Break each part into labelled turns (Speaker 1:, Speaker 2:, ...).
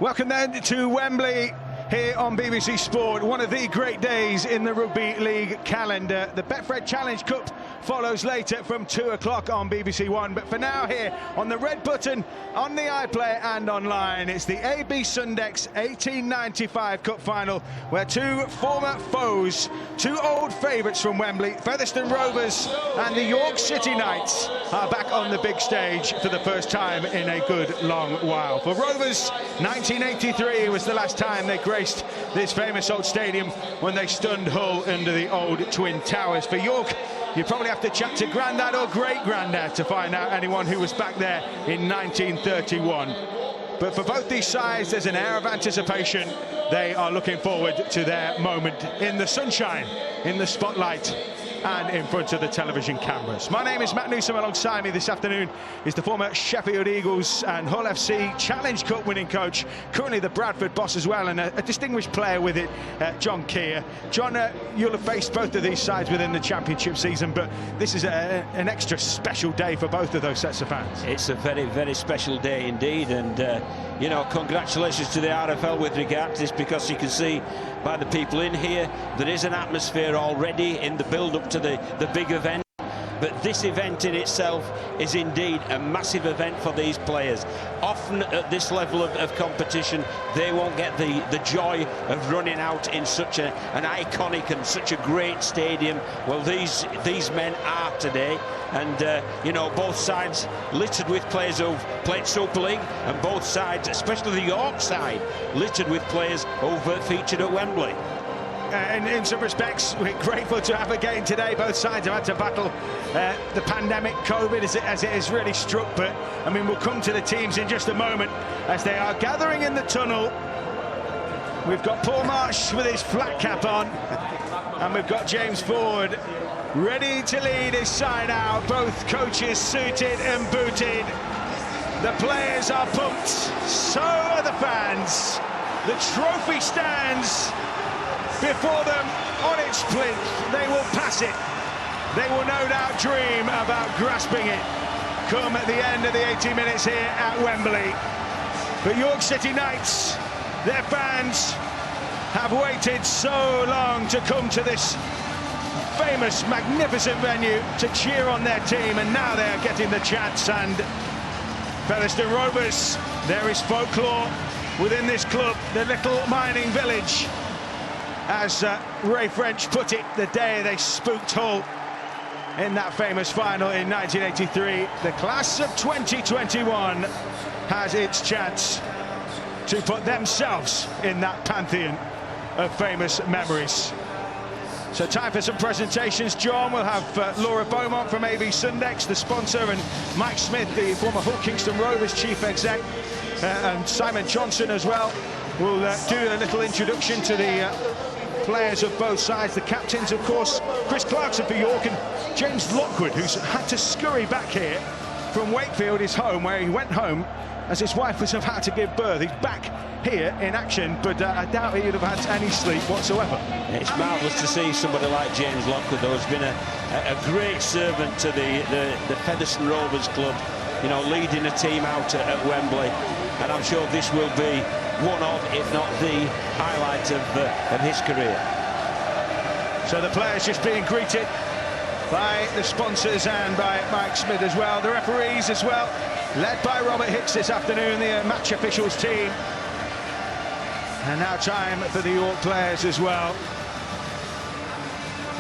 Speaker 1: Welcome then to Wembley here on BBC Sport, one of the great days in the Rugby League calendar. The Betfred Challenge Cup follows later from 2 o'clock on BBC One, but for now here on the red button, on the iPlayer and online, it's the AB Sundex 1895 Cup Final, where two former foes, two old favourites from Wembley, Featherstone Rovers and the York City Knights, are back on the big stage for the first time in a good long while. For Rovers, 1983 was the last time they graced this famous old stadium when they stunned Hull under the old Twin Towers. For York, you probably have to chat to Grandad or Great-Grandad to find out anyone who was back there in 1931. But for both these sides, there's an air of anticipation. They are looking forward to their moment in the sunshine, in the spotlight, and in front of the television cameras. My name is Matt Newsom. Alongside me this afternoon is the former Sheffield Eagles and Hull FC Challenge Cup winning coach, currently the Bradford boss as well, and a distinguished player with it, John Keir. John, you'll have faced both of these sides within the championship season, but this is an extra special day for both of those sets of fans.
Speaker 2: It's a very, very special day indeed, and you know, congratulations to the RFL with regard to this, because you can see by the people in here there is an atmosphere already in the build-up to the big event. But this event in itself is indeed a massive event for these players. Often at this level of competition, they won't get the joy of running out in such an iconic and such a great stadium. Well, these men are today. And, you know, both sides littered with players who've played Super League, and both sides, especially the York side, littered with players who've featured at Wembley.
Speaker 1: In some respects, we're grateful to have a game today. Both sides have had to battle the pandemic, COVID, as it has really struck. But, I mean, we'll come to the teams in just a moment as they are gathering in the tunnel. We've got Paul Marsh with his flat cap on, and we've got James Ford ready to lead his side out. Both coaches suited and booted. The players are pumped, so are the fans. The trophy stands before them on its plinth. They will pass it. They will no doubt dream about grasping it come at the end of the 80 minutes here at Wembley. But York City Knights, their fans have waited so long to come to this famous, magnificent venue to cheer on their team, and now they are getting the chance. And Featherstone Rovers, there is folklore within this club, the little mining village, as Ray French put it, the day they spooked Hull in that famous final in 1983. The class of 2021 has its chance to put themselves in that pantheon of famous memories. So time for some presentations. John will have Laura Beaumont from AB Sundex, the sponsor, and Mike Smith, the former Hull Kingston Rovers chief exec, and Simon Johnson as well. We'll do a little introduction to the players of both sides, the captains, of course, Chris Clarkson for York, and James Lockwood, who's had to scurry back here from Wakefield, his home, where he went home as his wife was about to give birth. He's back here in action, but I doubt he'd have had any sleep whatsoever.
Speaker 2: It's marvellous to see somebody like James Lockwood, though, who's been a great servant to the Featherstone Rovers club, you know, leading a team out at Wembley, and I'm sure this will be one of, if not the highlight of his career.
Speaker 1: So the players just being greeted by the sponsors and by Mike Smith as well. The referees as well, led by Robert Hicks this afternoon, the match officials team. And now time for the York players as well.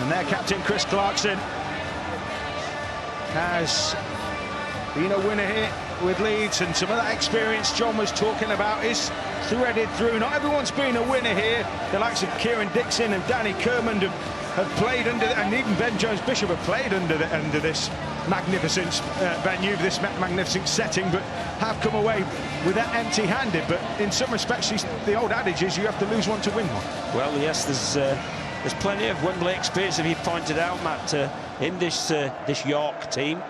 Speaker 1: And their captain, Chris Clarkson, has been a winner here with Leeds, and some of that experience John was talking about is threaded through. Not everyone's been a winner here. The likes of Kieran Dixon and Danny Kermond have played under, and even Ben Jones-Bishop have played under this magnificent venue, this magnificent setting, but have come away with that empty-handed. But in some respects, the old adage is you have to lose one to win one.
Speaker 2: Well, yes, there's plenty of Wembley experience, as you pointed out, Matt, in this York team.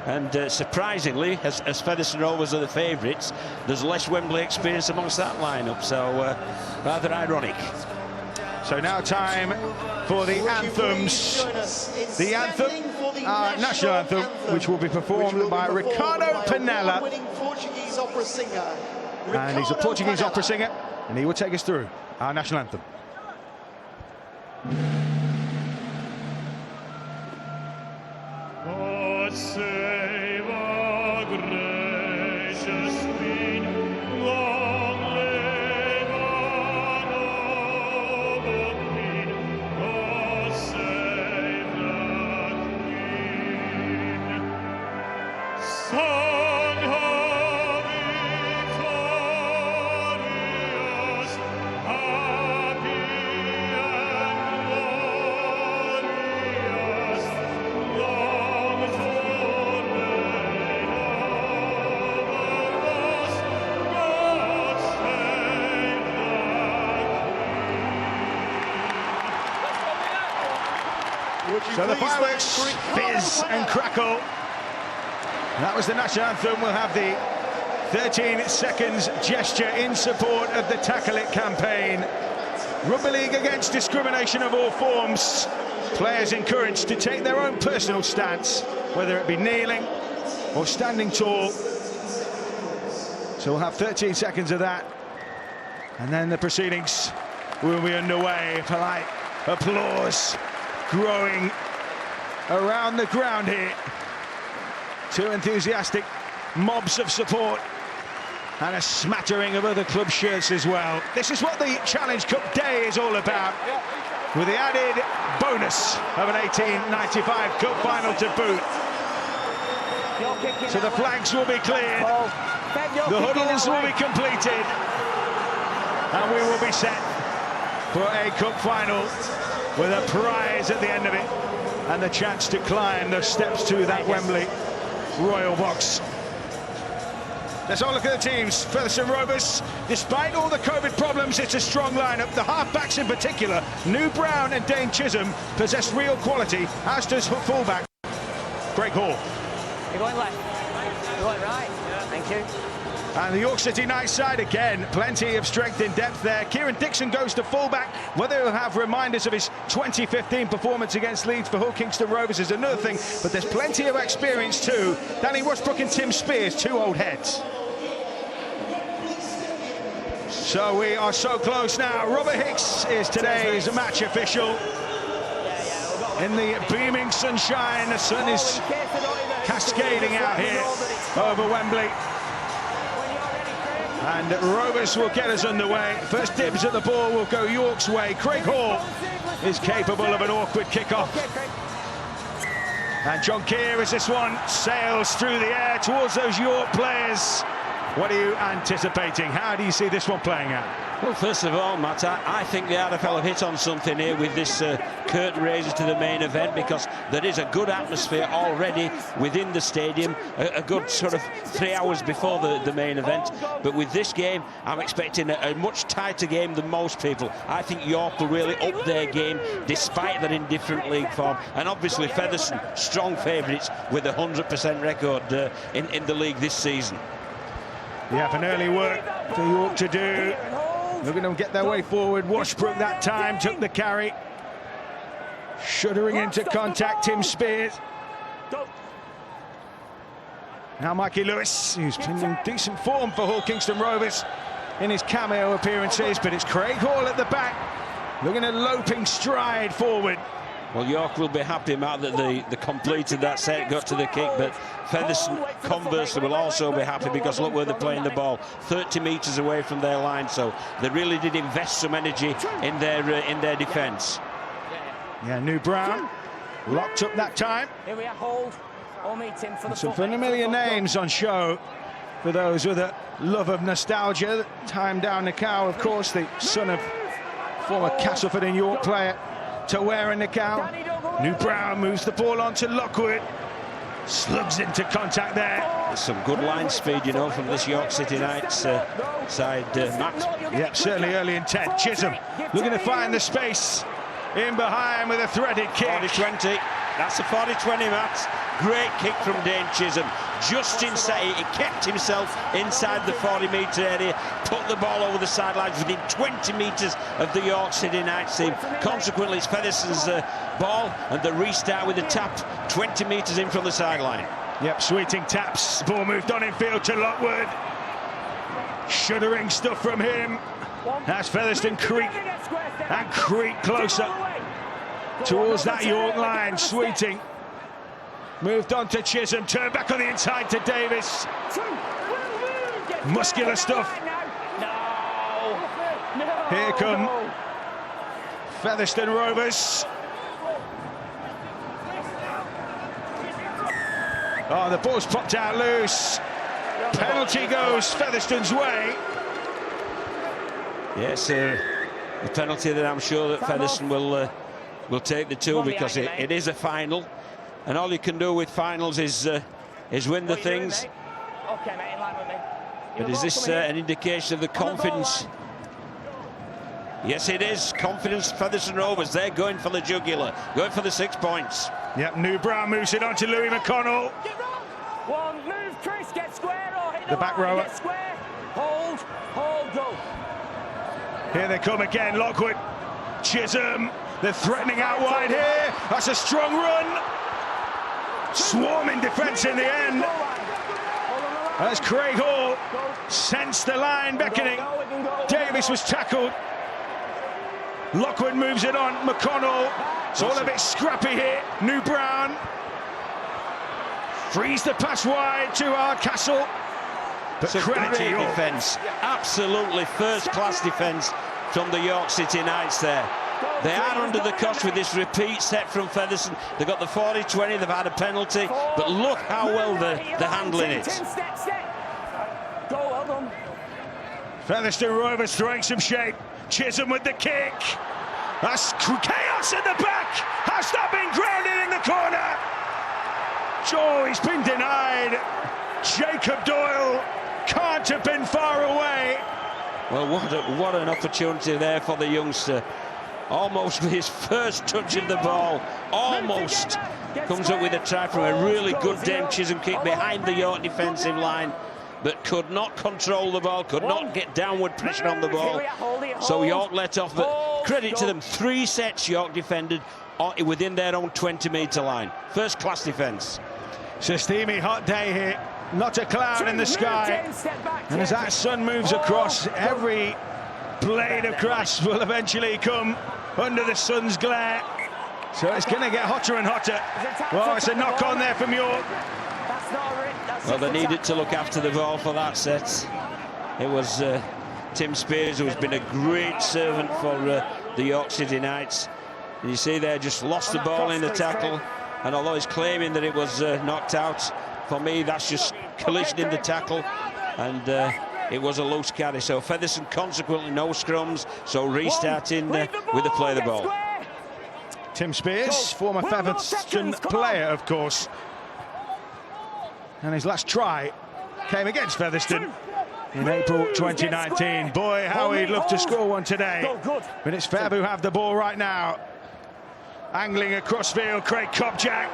Speaker 2: And surprisingly, as Featherstone Rovers are the favourites, there's less Wembley experience amongst that lineup, so rather ironic.
Speaker 1: So now time for the anthems. The anthem, our national anthem, which will be performed by Ricardo Pinella.
Speaker 3: Winning Portuguese opera singer
Speaker 1: And he's a Portuguese opera singer, and he will take us through our national anthem.
Speaker 3: God save our gracious Queen, long live our noble Queen. God save the Queen. Song of victorious, happy and glorious, long to reign over us. God save the Queen.
Speaker 1: So the fireworks fizz and crackle. That was the national anthem. We'll have the 13 seconds gesture in support of the Tackle It campaign. Rugby league against discrimination of all forms. Players encouraged to take their own personal stance, whether it be kneeling or standing tall. So we'll have 13 seconds of that. And then the proceedings will be underway. Polite applause growing around the ground here. Two enthusiastic mobs of support and a smattering of other club shirts as well. This is what the Challenge Cup Day is all about, with the added bonus of an 1895 Cup final to boot. So the flags will be cleared, the huddles will be completed, and we will be set for a cup final with a prize at the end of it and the chance to climb the steps to that Wembley Royal Box. Let's all look at the teams. Featherstone Rovers, despite all the COVID problems, it's a strong lineup. The half-backs in particular, New Brown and Dane Chisholm, possess real quality, as does fullback Craig Hall.
Speaker 4: You're going left. You're going right. Thank you.
Speaker 1: And the York City Knights side again, plenty of strength in depth there. Kieran Dixon goes to fullback. Whether he'll have reminders of his 2015 performance against Leeds for Hull Kingston Rovers is another thing, but there's plenty of experience too. Danny Westbrook and Tim Spears, two old heads. So we are so close now. Robert Hicks is today's match official. In the beaming sunshine, the sun is cascading out here over Wembley. And Rovers will get us underway. First dibs at the ball will go York's way. Craig Hall is capable of an awkward kickoff. And John Keir, as this one sails through the air towards those York players. What are you anticipating? How do you see this one playing out?
Speaker 2: Well, first of all, Matt, I think the RFL have hit on something here with this curtain raiser to the main event, because there is a good atmosphere already within the stadium, a good sort of 3 hours before the main event. But with this game, I'm expecting a much tighter game than most people. I think York will really up their game despite their indifferent league form. And obviously Featherstone, strong favourites with a 100% record in the league this season.
Speaker 1: Yeah, an early work for York to do. Looking to get their way forward. Washbrook that time took the carry. Shuddering into contact, Tim Spears. Now Mikey Lewis, who's been in decent form for Hull Kingston Rovers in his cameo appearances, but it's Craig Hall at the back, looking at a loping stride forward.
Speaker 2: Well, York will be happy, Matt, that they completed that set, got to the kick, but Featherstone, conversely, will also be happy because look where they're playing the ball, 30 metres away from their line, so they really did invest some energy in their defence.
Speaker 1: Yeah, New Brown locked up that time.
Speaker 4: Here we are, hold. All meet him for the
Speaker 1: Some familiar names on show for those with a love of nostalgia. Time down the cow, of course, the son of former Castleford and York player Tawera Nakau. New Brown moves the ball on to Lockwood. Slugs into contact there.
Speaker 2: There's some good line speed, you know, from this York City Knights side, Matt.
Speaker 1: Yep, certainly early intent. Chisholm looking to find the space in behind with a threaded kick.
Speaker 2: 40-20. That's a 40-20, Matt. Great kick from Dane Chisholm. Just inside, he kept himself inside the 40-metre area, put the ball over the sidelines within 20 metres of the York City Knights team. Consequently, it's Featherstone's ball, and the restart with a tap 20 metres in from the sideline.
Speaker 1: Yep, Sweeting taps. Ball moved on in field to Lockwood. Shuddering stuff from him. As Featherstone creep closer towards that York line. Sweeting moved on to Chisholm, turned back on the inside to Davis. Muscular stuff. Here come Featherstone Rovers. Oh, the ball's popped out loose. Penalty goes Featherstone's way.
Speaker 2: Yes, the penalty that I'm sure that Featherstone will take the two, because it is a final, and all you can do with finals is win the things.
Speaker 4: Okay, mate, in line with me.
Speaker 2: But is this an indication of the confidence? Yes, it is. Confidence, Featherstone Rovers. They're going for the jugular, going for the 6 points.
Speaker 1: Yep, New Brown moves it on to Louis McConnell.
Speaker 4: One, move, Chris, get square or hit
Speaker 1: The back rower.
Speaker 4: Get square, hold, go.
Speaker 1: Here they come again, Lockwood. Chisholm, they're threatening out wide here. That's a strong run. Swarming defence in the end. As Craig Hall sensed the line beckoning. Davis was tackled. Lockwood moves it on. McConnell. It's all a bit scrappy here. New Brown frees the pass wide to Hardcastle. But
Speaker 2: Great defence, absolutely first-class defence from the York City Knights there. They are under the cosh with this repeat set from Featherstone. They've got the 40-20, they've had a penalty, but look how well they're handling it.
Speaker 4: Go, well done.
Speaker 1: Featherstone Rovers throwing some shape. Chisholm with the kick. That's chaos at the back. Has that been grounded in the corner? Oh, he's been denied. Jacob Doyle can't have been far away.
Speaker 2: Well, what an opportunity there for the youngster. Almost with his first touch of the ball, almost comes up with a try from a really good Dame Chisholm kick behind the York defensive line, but could not control the ball, could not get downward pressure on the ball. So York let off, but credit to them, 3 sets York defended within their own 20-metre line. First-class defence.
Speaker 1: It's a steamy hot day here, not a cloud in the sky. And as that sun moves across, every blade of grass will eventually come under the sun's glare. So it's going to get hotter and hotter. Well, it's a knock on there from York.
Speaker 2: Well, they needed to look after the ball for that set. It was Tim Spears, who's been a great servant for the York City Knights. And you see there, just lost the ball in the tackle. And although he's claiming that it was knocked out, for me, that's just collision in the tackle. And it was a loose carry. So Featherstone consequently no scrums. So restarting with the play of the ball.
Speaker 1: Tim Spears, former Featherstone player, of course. And his last try came against Featherstone in April 2019. Boy, how he'd love to score one today. But it's Feb who have the ball right now. Angling across field, Craig Kopczak.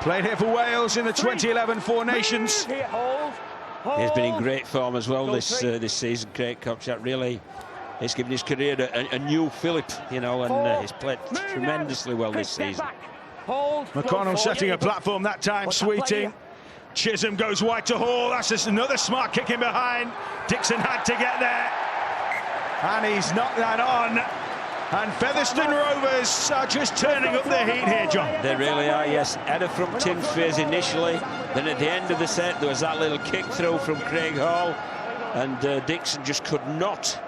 Speaker 1: Played here for Wales in the 2011 Four Nations.
Speaker 2: He's been in great form as well this season, Craig Kopczak. Really, he's given his career a new fillip, you know, and he's played tremendously well this season.
Speaker 1: McConnell setting a platform that time, Sweeting. Chisholm goes wide to Hall. That's just another smart kick in behind. Dixon had to get there. And he's knocked that on. And Featherstone Rovers are just turning up the heat here, John.
Speaker 2: They really are, yes. Header from Tim Spears initially. Then at the end of the set, there was that little kick through from Craig Hall. And Dixon just could not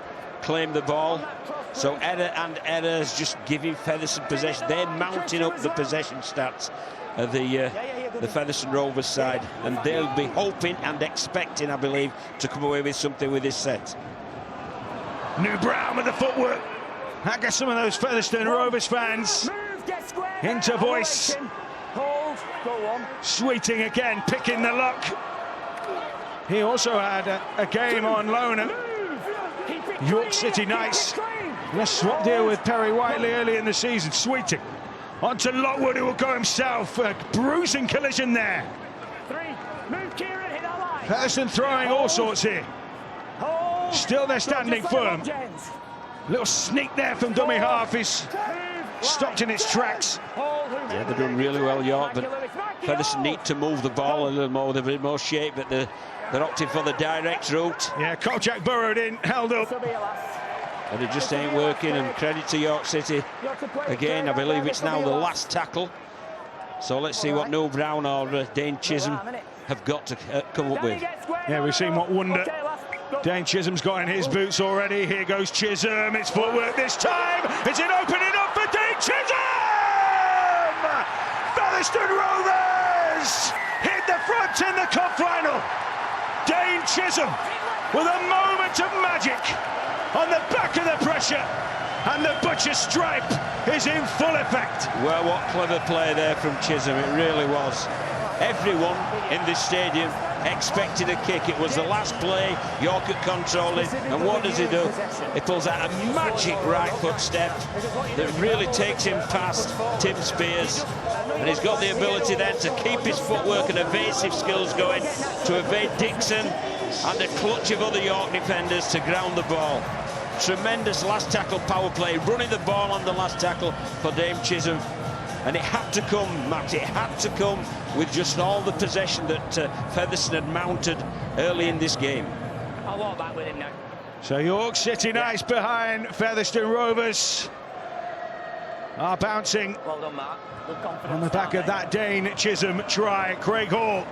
Speaker 2: claim the ball. So error is just giving Featherstone possession. They're mounting up the possession stats of the Featherstone Rovers side. And they'll be hoping and expecting, I believe, to come away with something with this set.
Speaker 1: New Brown with the footwork. I guess some of those Featherstone Rovers fans into voice. Sweeting again, picking the lock. He also had a game on loan at York City Knights in a swap deal with Perry Whiteley early in the season. Sweeting onto Lockwood, who will go himself. A bruising collision there. Featherstone throwing all sorts here. Still they're standing firm. Little sneak there from dummy half is stopped in its tracks.
Speaker 2: Yeah, they're doing really well, York, but Featherstone need to move the ball a little more. They're in more shape, but they're opting for the direct route.
Speaker 1: Yeah, Kolchak burrowed in, held up.
Speaker 2: And it just ain't working, and credit to York City. Again, I believe it's now the last tackle. So let's see what Noel Brown or Dane Chisholm have got to come up with.
Speaker 1: Yeah, we've seen what wonder Dane Chisholm's got in his boots already. Here goes Chisholm. It's footwork this time. Is it opening up for Dane Chisholm? Featherstone Rovers hit the front in the cup final. Dane Chisholm with a moment of magic on the back of the pressure, and the butcher stripe is in full effect.
Speaker 2: Well, what clever play there from Chisholm, it really was. Everyone in this stadium expected a kick. It was the last play, York at controlling, and what does he do? He pulls out a magic right foot step that really takes him past Tim Spears, and he's got the ability then to keep his footwork and evasive skills going, to evade Dixon and the clutch of other York defenders to ground the ball. Tremendous last tackle power play, running the ball on the last tackle for Dame Chisholm. And it had to come, Matt, it had to come with just all the possession that Featherstone had mounted early in this game.
Speaker 4: I'll walk back with him now.
Speaker 1: So York City nice behind Featherstone Rovers are bouncing
Speaker 4: Well done, Mark. Good confidence
Speaker 1: on the back
Speaker 4: start,
Speaker 1: of that Dane Chisholm try. Craig Hall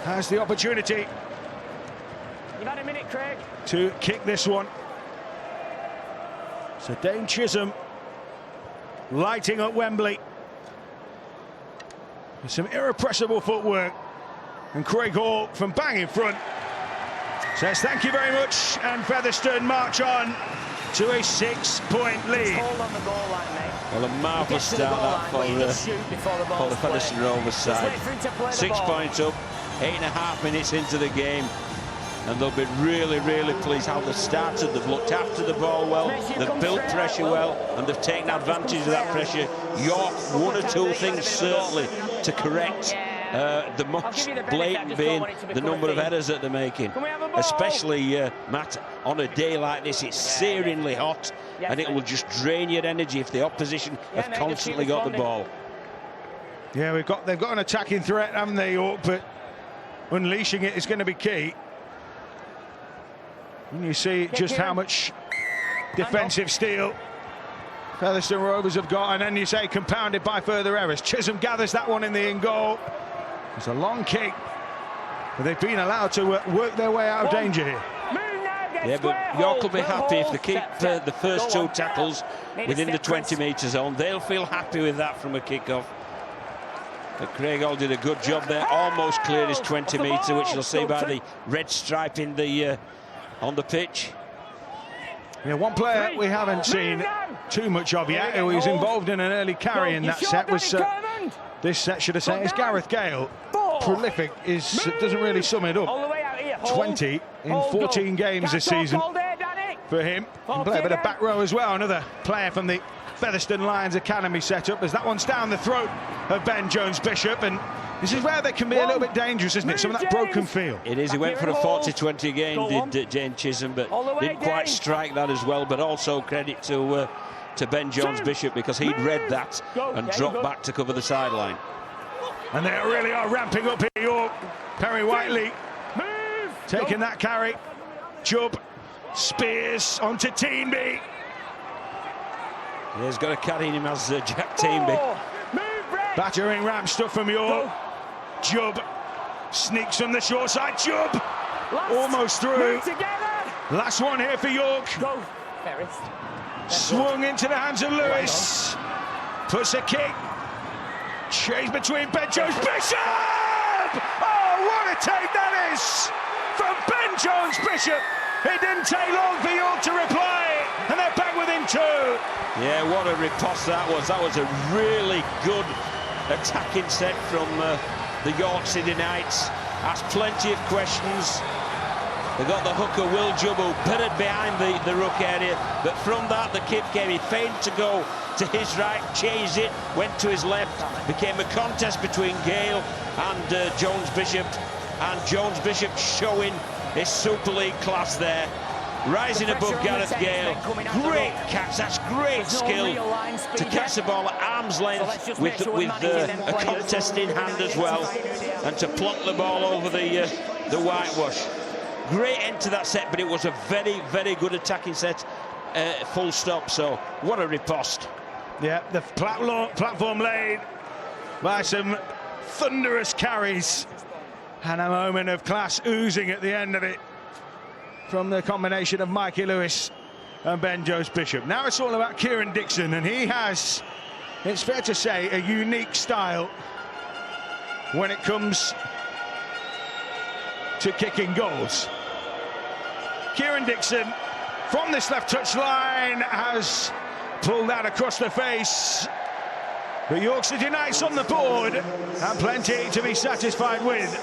Speaker 1: has the opportunity
Speaker 4: You've had a minute, Craig.
Speaker 1: to kick this one. So Dane Chisholm lighting up Wembley with some irrepressible footwork, and Craig Hall from bang in front says thank you very much, and Featherstone march on to a 6-point lead.
Speaker 4: Hold on the goal line, mate.
Speaker 2: Well, a marvellous
Speaker 4: Get to the
Speaker 2: start
Speaker 4: goal
Speaker 2: that
Speaker 4: line, but you just shoot before the
Speaker 2: for
Speaker 4: ball's
Speaker 2: the Featherstone
Speaker 4: played.
Speaker 2: Rovers
Speaker 4: Just
Speaker 2: side.
Speaker 4: wait for him to play the
Speaker 2: 6
Speaker 4: ball.
Speaker 2: points up, 8.5 minutes into the game, and they'll be really, really pleased how they started. They've looked after the ball well, they've built pressure well, and they've taken advantage of that pressure. York, one or two things certainly to correct. The most blatant being the number of errors that they're making, especially Matt, on a day like this. It's searingly hot, and it will just drain your energy if the opposition have constantly got the ball.
Speaker 1: Yeah, they've got an attacking threat, haven't they, York? But unleashing it is going to be key. And you see just how much defensive steel Featherstone Rovers have got, and then you say compounded by further errors. Chisholm gathers that one in the in goal. It's a long kick, but they've been allowed to work their way out of danger here.
Speaker 2: Yeah, but York will be happy if they keep the first two tackles within the 20-metre zone. They'll feel happy with that from a kick-off. But Craig Hall did a good job there, almost cleared his 20-metre, which you'll see by the red stripe in the on the pitch.
Speaker 1: Yeah, one player we haven't seen too much of yet, who was involved in an early carry in that set, was this set, should I say, is Gareth Gale. Prolific doesn't really sum it up. 20 in 14 games this season for him. Can play a bit of back row as well. Another player from the Featherstone Lions Academy setup, as that one's down the throat of Ben Jones-Bishop, and this is where they can be a little bit dangerous, isn't it? Some of that broken feel.
Speaker 2: It is. He went for a 40-20 again, did Jane Chisholm, but didn't quite strike that as well. But also credit to Ben Jones-Bishop, because he'd read that and dropped back to cover the sideline.
Speaker 1: And they really are ramping up here, York. Perry Whiteley taking that carry. Chubb, Spears onto Teenby.
Speaker 2: Yeah, he's got to carry him as Jack Teenby.
Speaker 1: Battering ramp stuff from York. Chubb sneaks from the short side. Chubb almost through. Last one here for York. Swung into the hands of Lewis. Puts a kick. Chase between Ben Jones-Bishop! Oh, what a take that is from Ben Jones-Bishop. It didn't take long for York to reply, and they're back within 2.
Speaker 2: Yeah, what a riposte that was. That was a really good attacking set from the York City Knights. Asked plenty of questions. They got the hooker Will Jubb, who pitted behind the ruck area, but from that the kick came. He feigned to go to his right, chased it, went to his left. Became a contest between Gale and Jones-Bishop, and Jones-Bishop showing his Super League class there. rising above Gareth Gale. Great catch, that's great skill to catch the ball at arm's length with a contest in hand as well, and to plonk the ball over the whitewash. Great end to that set, but it was a very, very good attacking set, full stop. So what a riposte.
Speaker 1: Yeah, the platform laid by some thunderous carries, and a moment of class oozing at the end of it from the combination of Mikey Lewis and Ben Jones-Bishop. Now it's all about Kieran Dixon, and he has, it's fair to say, a unique style when it comes to kicking goals. Kieran Dixon, from this left touch line, has pulled that across the face. But York City Knights on the board, and plenty to be satisfied with.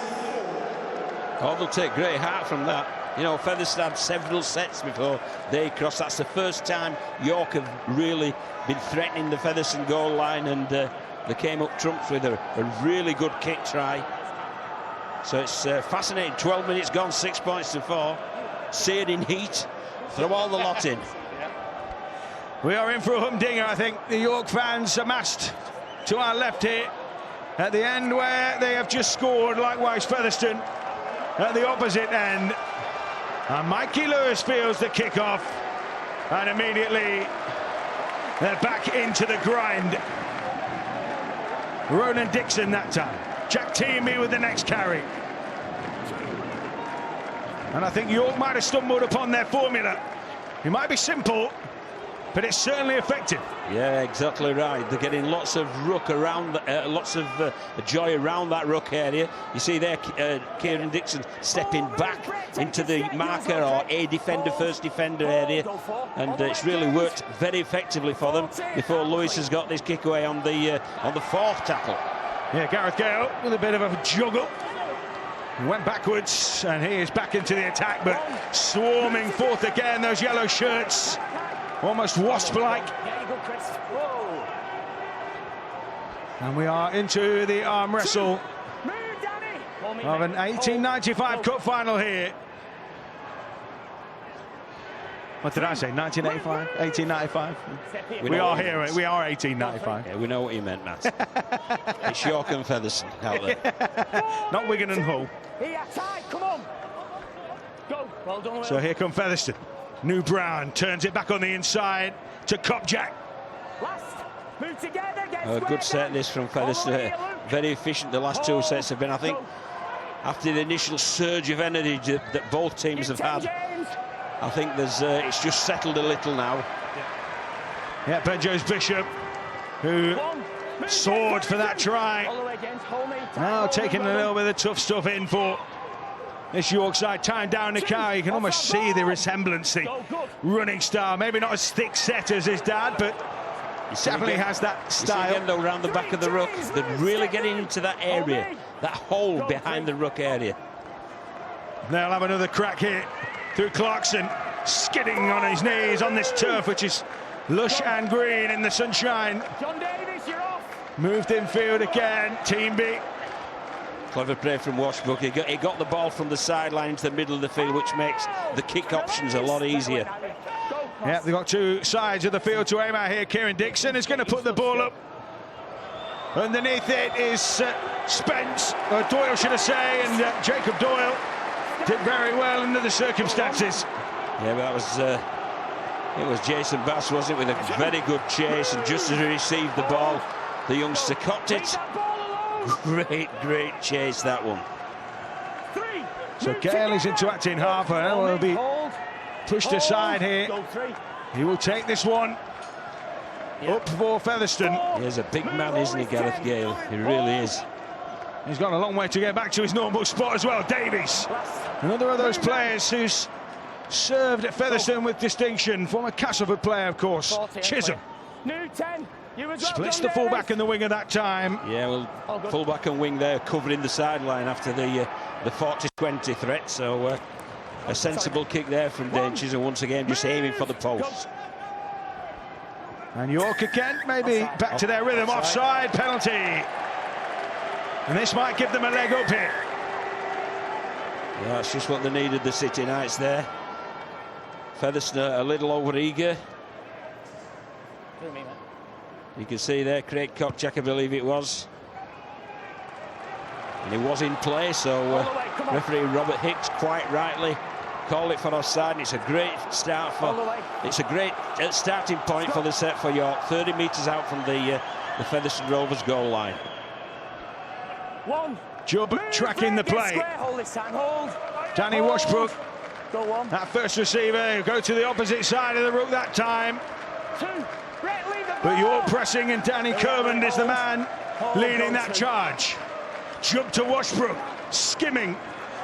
Speaker 2: Oh, they'll take great heart from that. You know, Featherstone had several sets before they crossed. That's the first time York have really been threatening the Featherstone goal line, and they came up trumps with a really good kick try. So it's fascinating. 12 minutes gone, 6 points to 4. Searing heat. Throw all the lot in.
Speaker 1: We are in for a humdinger, I think. The York fans amassed to our left here at the end, where they have just scored. Likewise, Featherstone at the opposite end. And Mikey Lewis feels the kick-off, and immediately they're back into the grind. Ronan Dixon that time. Jack Teamy with the next carry. And I think York might have stumbled upon their formula. It might be simple, but it's certainly effective.
Speaker 2: Yeah, exactly right. They're getting lots of ruck around, lots of joy around that ruck area. You see there, Kieran Dixon stepping back into the marker or a defender, first defender area, and it's really worked very effectively for them before Lewis has got this kick away on the fourth tackle.
Speaker 1: Yeah, Gareth Gale with a bit of a juggle. He went backwards, and he is back into the attack, but swarming forth again, those yellow shirts. Almost wasp-like. And we are into the arm wrestle of an 1895 Cup final here. What did I say? 1985? 1895? We are here. We are 1895.
Speaker 2: Yeah, we know what you meant, Matt. It's York and Featherstone out there.
Speaker 1: Not Wigan and Hull.
Speaker 4: Come on. Go. Well done.
Speaker 1: So here come Featherstone. New Brown turns it back on the inside to Kopjak.
Speaker 4: Move together,
Speaker 2: A good set this from Featherstone. Very efficient. The last two sets have been, I think, after the initial surge of energy that both teams have had, I think there's it's just settled a little now.
Speaker 1: Yeah, Ben Jones-Bishop, who soared for that try. Now taking a little bit of tough stuff in for this York side. Time down the car, you can almost see the resemblance, the running style. Maybe not as thick set as his dad, but definitely has that style.
Speaker 2: You see again, though, around the back of the ruck, they're really getting into that area, that hole behind the ruck area.
Speaker 1: They'll have another crack here through Clarkson, skidding on his knees on this turf, which is lush and green in the sunshine.
Speaker 4: John Davis, you're off.
Speaker 1: Moved infield again, Teamby.
Speaker 2: Clever play from Washbrook. He got the ball from the sideline into the middle of the field, which makes the kick options a lot easier.
Speaker 1: Yeah, they've got two sides of the field to aim at here. Kieran Dixon is going to put the ball up. Underneath it is Spence, or Doyle should I say, and Jacob Doyle did very well under the circumstances.
Speaker 2: Yeah, but that was it was Jason Bass, wasn't it, with a very good chase, and just as he received the ball, the youngster copped it. Great chase, that one.
Speaker 1: So Gale is into acting half, and will be pushed aside here. He will take this one up for Featherstone.
Speaker 2: He's a big man, isn't he, Gareth Gale? He really is.
Speaker 1: He's got a long way to get back to his normal spot as well. Davies, another of those players who's served at Featherstone with distinction. Former Castleford player, of course. Chisholm splits the fullback and the wing at that time.
Speaker 2: Yeah, well, fullback and wing there covering the sideline after the 40-20 threat. So a sensible kick there from Dane Chisholm, once again just aiming for the posts.
Speaker 1: And York again, maybe back to their rhythm. Offside penalty. And this might give them a leg up here.
Speaker 2: Yeah, that's just what they needed, the City Knights there. Featherstone a little over-eager. You can see there, Craig Kopchak, I believe it was. And he was in play, so referee Robert Hicks quite rightly called it for offside. And it's a great start for. It's a great starting point for the set for York. 30 metres out from the Featherstone Rovers goal line.
Speaker 1: Jubb tracking the play. Danny Washbrook, that first receiver, go to the opposite side of the route that time. But York pressing, and Danny Kermond is the man leading that charge. Jubb to Washbrook, skimming.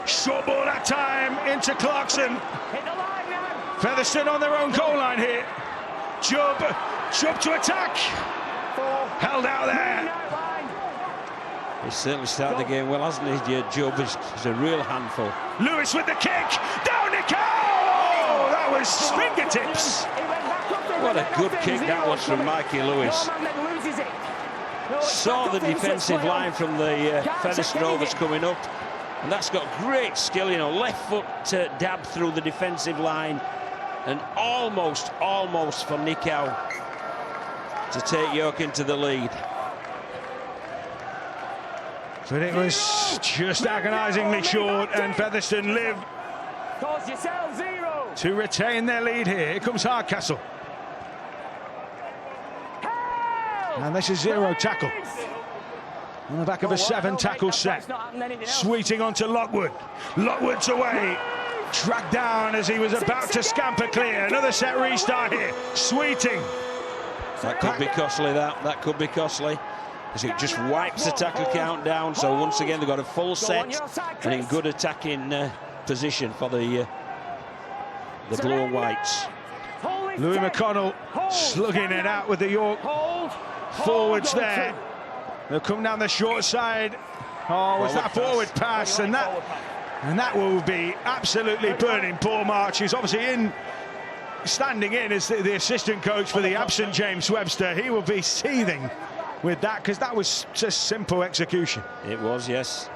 Speaker 1: Short ball that time into Clarkson. Featherstone on their own goal line here. Jubb to attack. Held out there.
Speaker 2: He's certainly started the game well, hasn't he? Jubb is a real handful.
Speaker 1: Lewis with the kick. Down the goal! That was fingertips.
Speaker 2: What a good kick that was from Mikey Lewis. Saw the defensive line from the Featherstone Rovers coming up, and that's got great skill, you know, left foot dab through the defensive line, and almost for Nicow to take York into the lead.
Speaker 1: But it was just agonisingly short, and Featherstone live to retain their lead here. Here comes Hardcastle. And this is zero tackle. On the back of a 7-tackle set. Sweeting onto Lockwood. Lockwood's away. Tracked down as he was about to scamper clear. Another set restart here. Sweeting.
Speaker 2: That could be costly, that could be costly. As it just wipes the tackle count down. So once again, they've got a full set and in good attacking position for the blue and whites.
Speaker 1: Louis McConnell slugging it out with the York forwards there. They'll come down the short side. Oh, was that forward pass? And that will be absolutely burning Paul March, who's obviously standing in as the assistant coach for the absent James Webster. He will be seething with that, because that was just simple execution.
Speaker 2: It was, yes.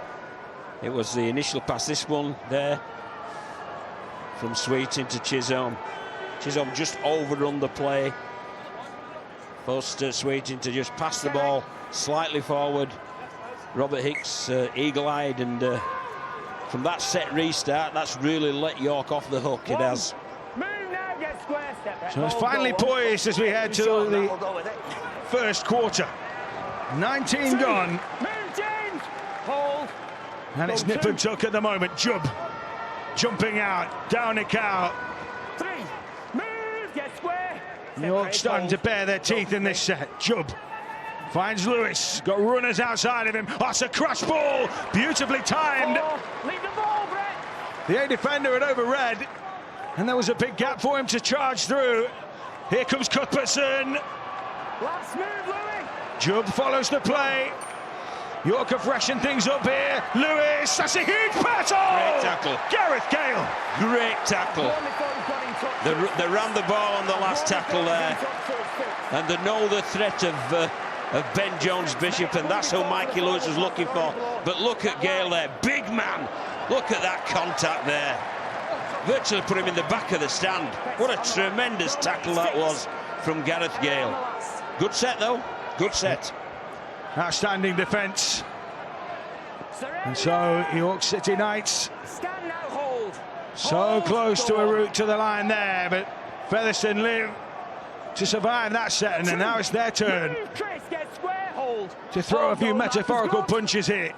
Speaker 2: It was the initial pass. This one there from Sweeting to Chisholm. Chisholm just overrun the play. Forced Sweeting to just pass the ball slightly forward. Robert Hicks eagle-eyed, and from that set restart, that's really let York off the hook. It has.
Speaker 1: So it's finally poised as we head to the first quarter. 19 gone. And it's nip and tuck at the moment. Jubb jumping out. Down the cow. York starting to bare their teeth in this set. Jubb finds Lewis. Got runners outside of him. Oh, it's a crash ball. Beautifully timed.
Speaker 4: Leave the ball, Brett.
Speaker 1: The A defender had overread, and there was a big gap for him to charge through. Here comes Cuthbertson.
Speaker 4: Last move, Louis.
Speaker 1: Jubb follows the play. York have freshened things up here. Lewis, that's a huge pass.
Speaker 2: Great tackle.
Speaker 1: Gareth Gale.
Speaker 2: Great tackle. They ran the ball on the last tackle there, and they know the threat of Ben Jones-Bishop, and that's who Mikey Lewis was looking for. But look at Gale there, big man. Look at that contact there. Virtually put him in the back of the stand. What a tremendous tackle that was from Gareth Gale. Good set though, good set.
Speaker 1: Outstanding defence. And so York City Knights so close to a route to the line there, but Featherstone live to survive that set, and now it's their turn to throw a few metaphorical punches here.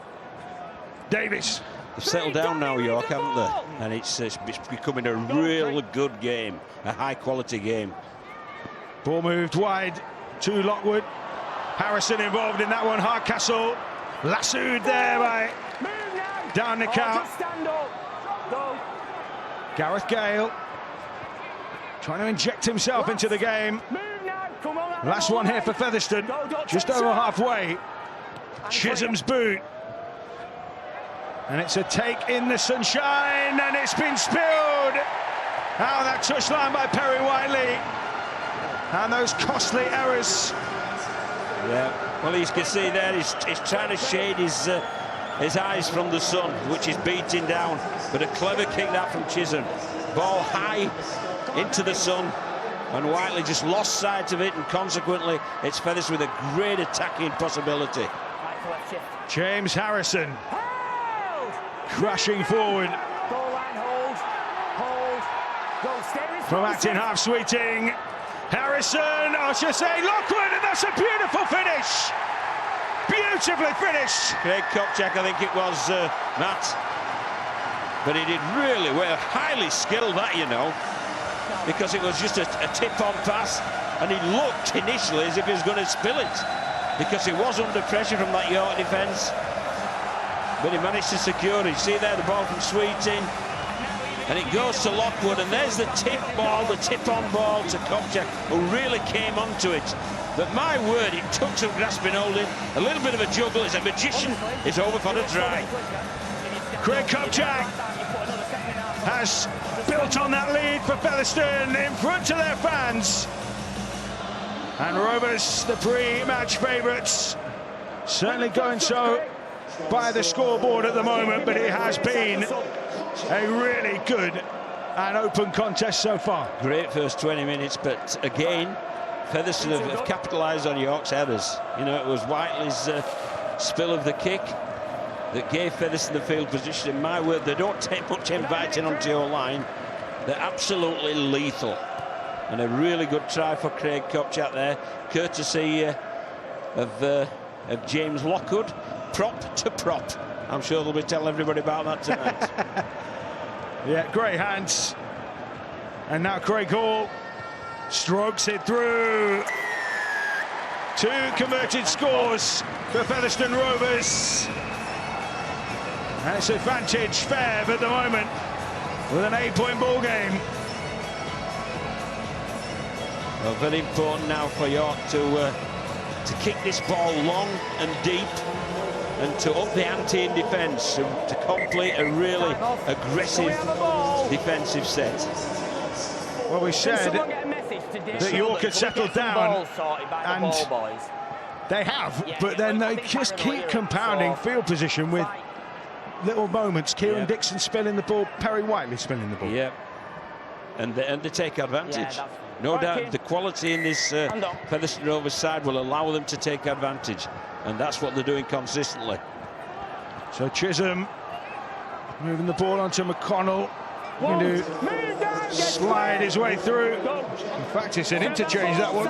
Speaker 1: Davis.
Speaker 2: They've settled down now, York, haven't they? And it's becoming a real good game, a high-quality game.
Speaker 1: Ball moved wide to Lockwood. Harrison involved in that one. Hardcastle lassoed there by down the count. Gareth Gale trying to inject himself into the game. Last one here for Featherstone, just over halfway. Chisholm's boot. And it's a take in the sunshine, and it's been spilled out of that touchline by Perry Whiteley. And those costly errors.
Speaker 2: Yeah, well, you can see there he's trying to shade his eyes from the sun, which is beating down. But a clever kick that from Chisholm. Ball high into the sun, and Whiteley just lost sight of it, and consequently it's Featherstone with a great attacking possibility.
Speaker 4: Right to left shift.
Speaker 1: James Harrison
Speaker 4: Hold!
Speaker 1: crashing forward
Speaker 4: Goal line, hold. Hold. Go, stay responsive.
Speaker 1: from acting half sweeting. Harrison, I should say Lockwood, and that's a beautiful finish. Beautifully finished.
Speaker 2: Craig Kopchak, I think it was, Matt. But he did really well. Highly skilled, that, you know, because it was just a tip-on pass, and he looked initially as if he was going to spill it, because he was under pressure from that York defence. But he managed to secure it. See there, the ball from Sweeting. And it goes to Lockwood, and there's the tip-on ball to Kopchak, who really came onto it. But my word, it took some grasping holding, a little bit of a juggle. It's a magician. It's over for the try.
Speaker 1: Craig Kopchak has built on that lead for Featherstone in front of their fans. And Rovers, the pre-match favourites, certainly going so by the scoreboard at the moment, but it has been a really good and open contest so far.
Speaker 2: Great first 20 minutes, but again, Featherstone have capitalised on York's errors. You know, it was Whiteley's spill of the kick that gave Featherstone the field position. In my word, they don't take much inviting onto your line. They're absolutely lethal. And a really good try for Craig Kopchak there, courtesy of James Lockwood, prop to prop. I'm sure they'll be telling everybody about that tonight.
Speaker 1: Yeah, great hands. And now Craig Hall strokes it through. 2 converted scores for Featherstone Rovers. And it's advantage Fair at the moment with an 8-point ball game.
Speaker 2: Well, very important now for York to kick this ball long and deep, and to up the ante in defence, to complete a really aggressive defensive set.
Speaker 1: Well, we said that York had settled down, and they have, but then they just keep compounding field position with little moments. Kieran Dixon spilling the ball, Perry Whiteley spilling the ball.
Speaker 2: Yeah, and they take advantage. No doubt the quality in this Featherstone Rovers side will allow them to take advantage, and that's what they're doing consistently.
Speaker 1: So Chisholm moving the ball onto McConnell. Going to slide his way through. In fact, it's an interchange, that one.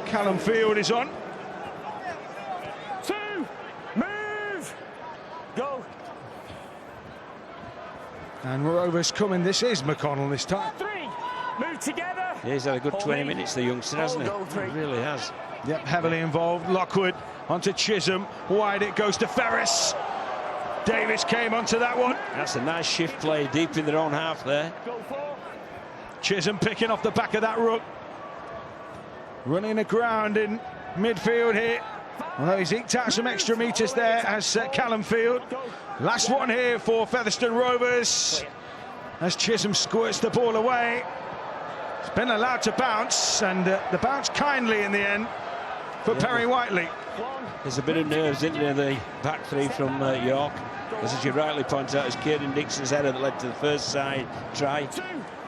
Speaker 1: Callum Field is on.
Speaker 4: 2, move, go.
Speaker 1: And Rovers coming. This is McConnell this time.
Speaker 4: 3, move together.
Speaker 2: Yeah, he's had a good 20 minutes, the youngster, hasn't he? He really has.
Speaker 1: Yep, heavily involved. Lockwood onto Chisholm. Wide it goes to Ferris. Davis came onto that one.
Speaker 2: That's a nice shift play deep in their own half there.
Speaker 1: Chisholm picking off the back of that ruck. Running aground in midfield here. Although he's eked out some extra metres there as Callum Field. Last one here for Featherstone Rovers as Chisholm squirts the ball away. It's been allowed to bounce, and the bounce kindly in the end for Perry Whiteley.
Speaker 2: There's a bit of nerves, isn't there, the back three from York. As you rightly point out, it's Kieran Dixon's header that led to the first side try,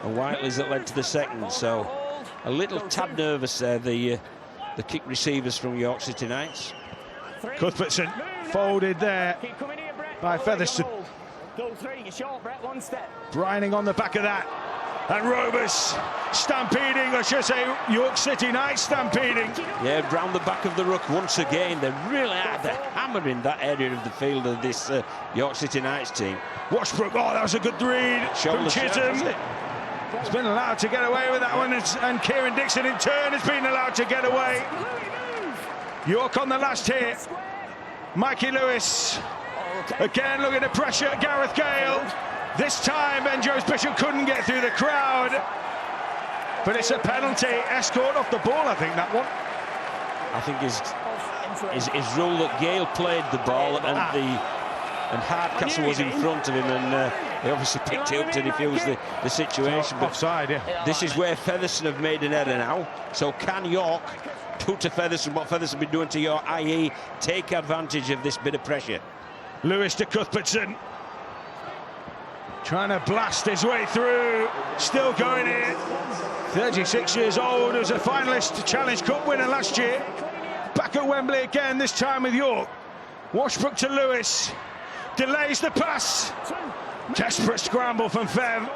Speaker 2: and Whiteley's that led to the second. So a little tad nervous there, the kick receivers from York City Knights.
Speaker 1: Cuthbertson folded there by Featherstone.
Speaker 4: Go 3, you're short, Brett, 1 step.
Speaker 1: Brining on the back of that. And Rovers stampeding, I should say York City Knights stampeding.
Speaker 2: Yeah, round the back of the ruck once again. They really are. They're hammering that area of the field of this York City Knights team.
Speaker 1: Washbrook, oh, that was a good read from Chisholm. He's been allowed to get away with that one, and Kieran Dixon in turn has been allowed to get away. York on the last hit. Mikey Lewis again looking to pressure Gareth Gale. This time Ben Jones Bishop couldn't get through the crowd, but it's a penalty. Escort off the ball, I think, that one.
Speaker 2: I think his rule that Gale played the ball and Hardcastle was in front of him, and he obviously picked it up to defuse the situation. But
Speaker 1: offside, yeah.
Speaker 2: This is where Featherstone have made an error now. So can York put to Featherstone what Featherstone have been doing to York, i.e. take advantage of this bit of pressure?
Speaker 1: Lewis to Cuthbertson. Trying to blast his way through, still going in. 36 years old, was a finalist to Challenge Cup winner last year. Back at Wembley again, this time with York. Washbrook to Lewis, delays the pass. Desperate scramble from Fev.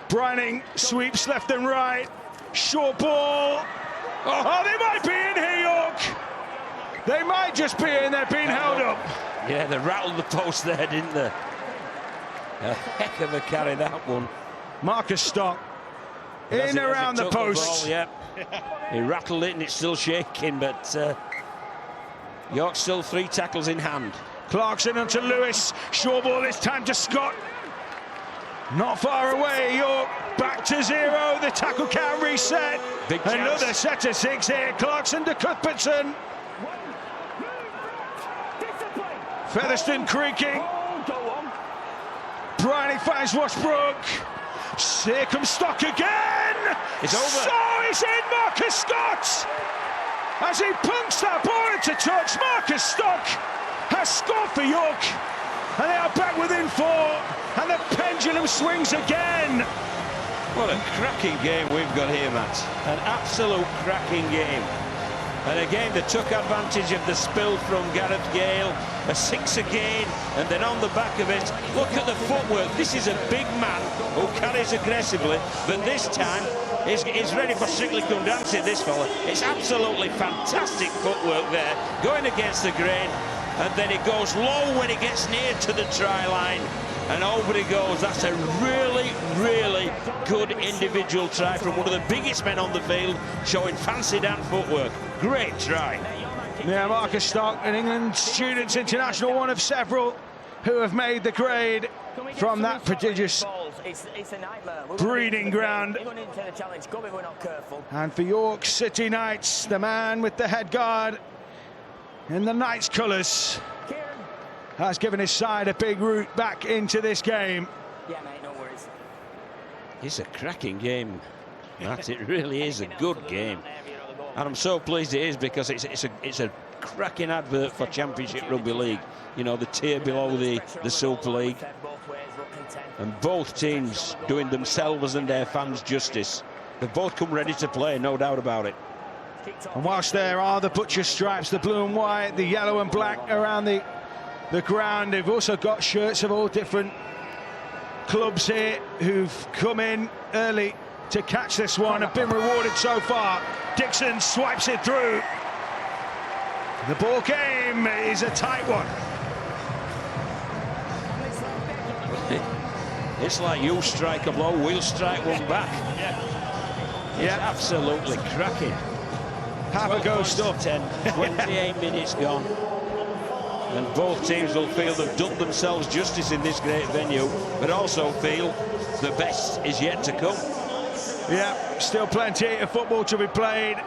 Speaker 1: Brining sweeps left and right. Short ball. Oh, they might be in here, York. They might just be in, they're being held up.
Speaker 2: Yeah, they rattled the post there, didn't they? A heck of a carry, that one.
Speaker 1: Marcus Stock in around the post.
Speaker 2: Ball, yeah. He rattled it and it's still shaking, but York still 3 tackles in hand.
Speaker 1: Clarkson onto Lewis. Short ball this time to Scott. Not far away, York back to 0. The tackle count reset.
Speaker 2: Big
Speaker 1: Another
Speaker 2: chance.
Speaker 1: set of 6 here. Clarkson to Cuthbertson. Featherstone creaking. Briney finds Washbrook. Here comes Stock again.
Speaker 2: It's over.
Speaker 1: So it's in, Marcus Scott. As he punks that ball into touch, Marcus Stock has scored for York. And they are back within 4. And the pendulum swings again.
Speaker 2: What a cracking game we've got here, Matt. An absolute cracking game. And again, they took advantage of the spill from Gareth Gale. A 6 again, and then on the back of it, look at the footwork. This is a big man who carries aggressively, but this time he's ready for Strictly Come Dancing, this fella. It's absolutely fantastic footwork there, going against the grain, and then he goes low when he gets near to the try line, and over he goes. That's a really, really good individual try from one of the biggest men on the field, showing fancy Dan footwork. Great try.
Speaker 1: Yeah, Marcus Stock, an England Students International, one of several who have made the grade from that prodigious breeding ground. And for York City Knights, the man with the head guard in the Knights colours has given his side a big route back into this game.
Speaker 4: Yeah, mate, no worries.
Speaker 2: It's a cracking game, Matt. It really is a good game. And I'm so pleased it is, because it's a cracking advert for Championship Rugby League. You know, the tier below the Super League. And both teams doing themselves and their fans justice. They've both come ready to play, no doubt about it.
Speaker 1: And whilst there are the butcher stripes, the blue and white, the yellow and black around the ground, they've also got shirts of all different clubs here who've come in early to catch this one, have been rewarded so far. Dixon swipes it through. The ball game is a tight one.
Speaker 2: It's like you strike a blow, we'll strike one back. It's absolutely cracking.
Speaker 1: Have a go, Stuff.
Speaker 2: 10, 28 minutes gone. And both teams will feel they've done themselves justice in this great venue, but also feel the best is yet to come.
Speaker 1: Yeah, still plenty of football to be played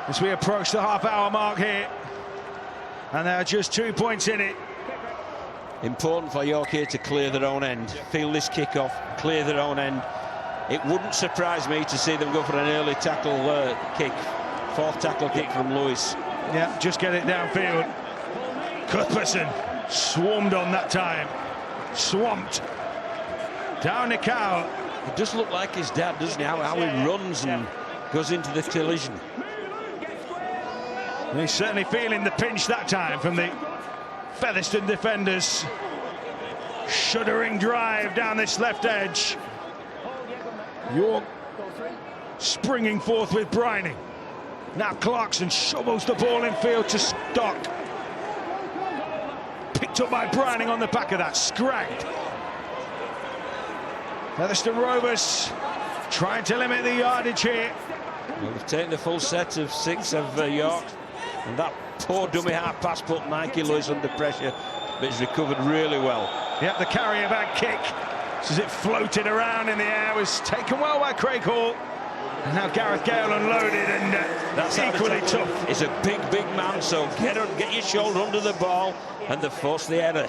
Speaker 1: as we approach the half-hour mark here. And there are just 2 points in it.
Speaker 2: Important for York here to clear their own end. Feel this kick-off, clear their own end. It wouldn't surprise me to see them go for an early tackle kick. 4th tackle kick from Lewis.
Speaker 1: Yeah, just get it downfield. Cuthbertson swarmed on that time. Swamped. Down the cow.
Speaker 2: It does look like his dad, doesn't he? How he runs and goes into the collision.
Speaker 1: And he's certainly feeling the pinch that time from the Featherstone defenders. Shuddering drive down this left edge. York springing forth with Brining. Now Clarkson shovels the ball in field to Stock. Picked up by Brining on the back of that, scragged. Featherstone Rovers trying to limit the yardage here.
Speaker 2: Well, they've taken the full set of 6 of York, and that poor dummy half pass put Mikey Lewis under pressure, but he's recovered really well.
Speaker 1: Yep, the carrier back kick, as it floated around in the air, was taken well by Craig Hall. And now Gareth Gale unloaded, and that's equally tough.
Speaker 2: It's a big man, so get your shoulder under the ball, and they force the error.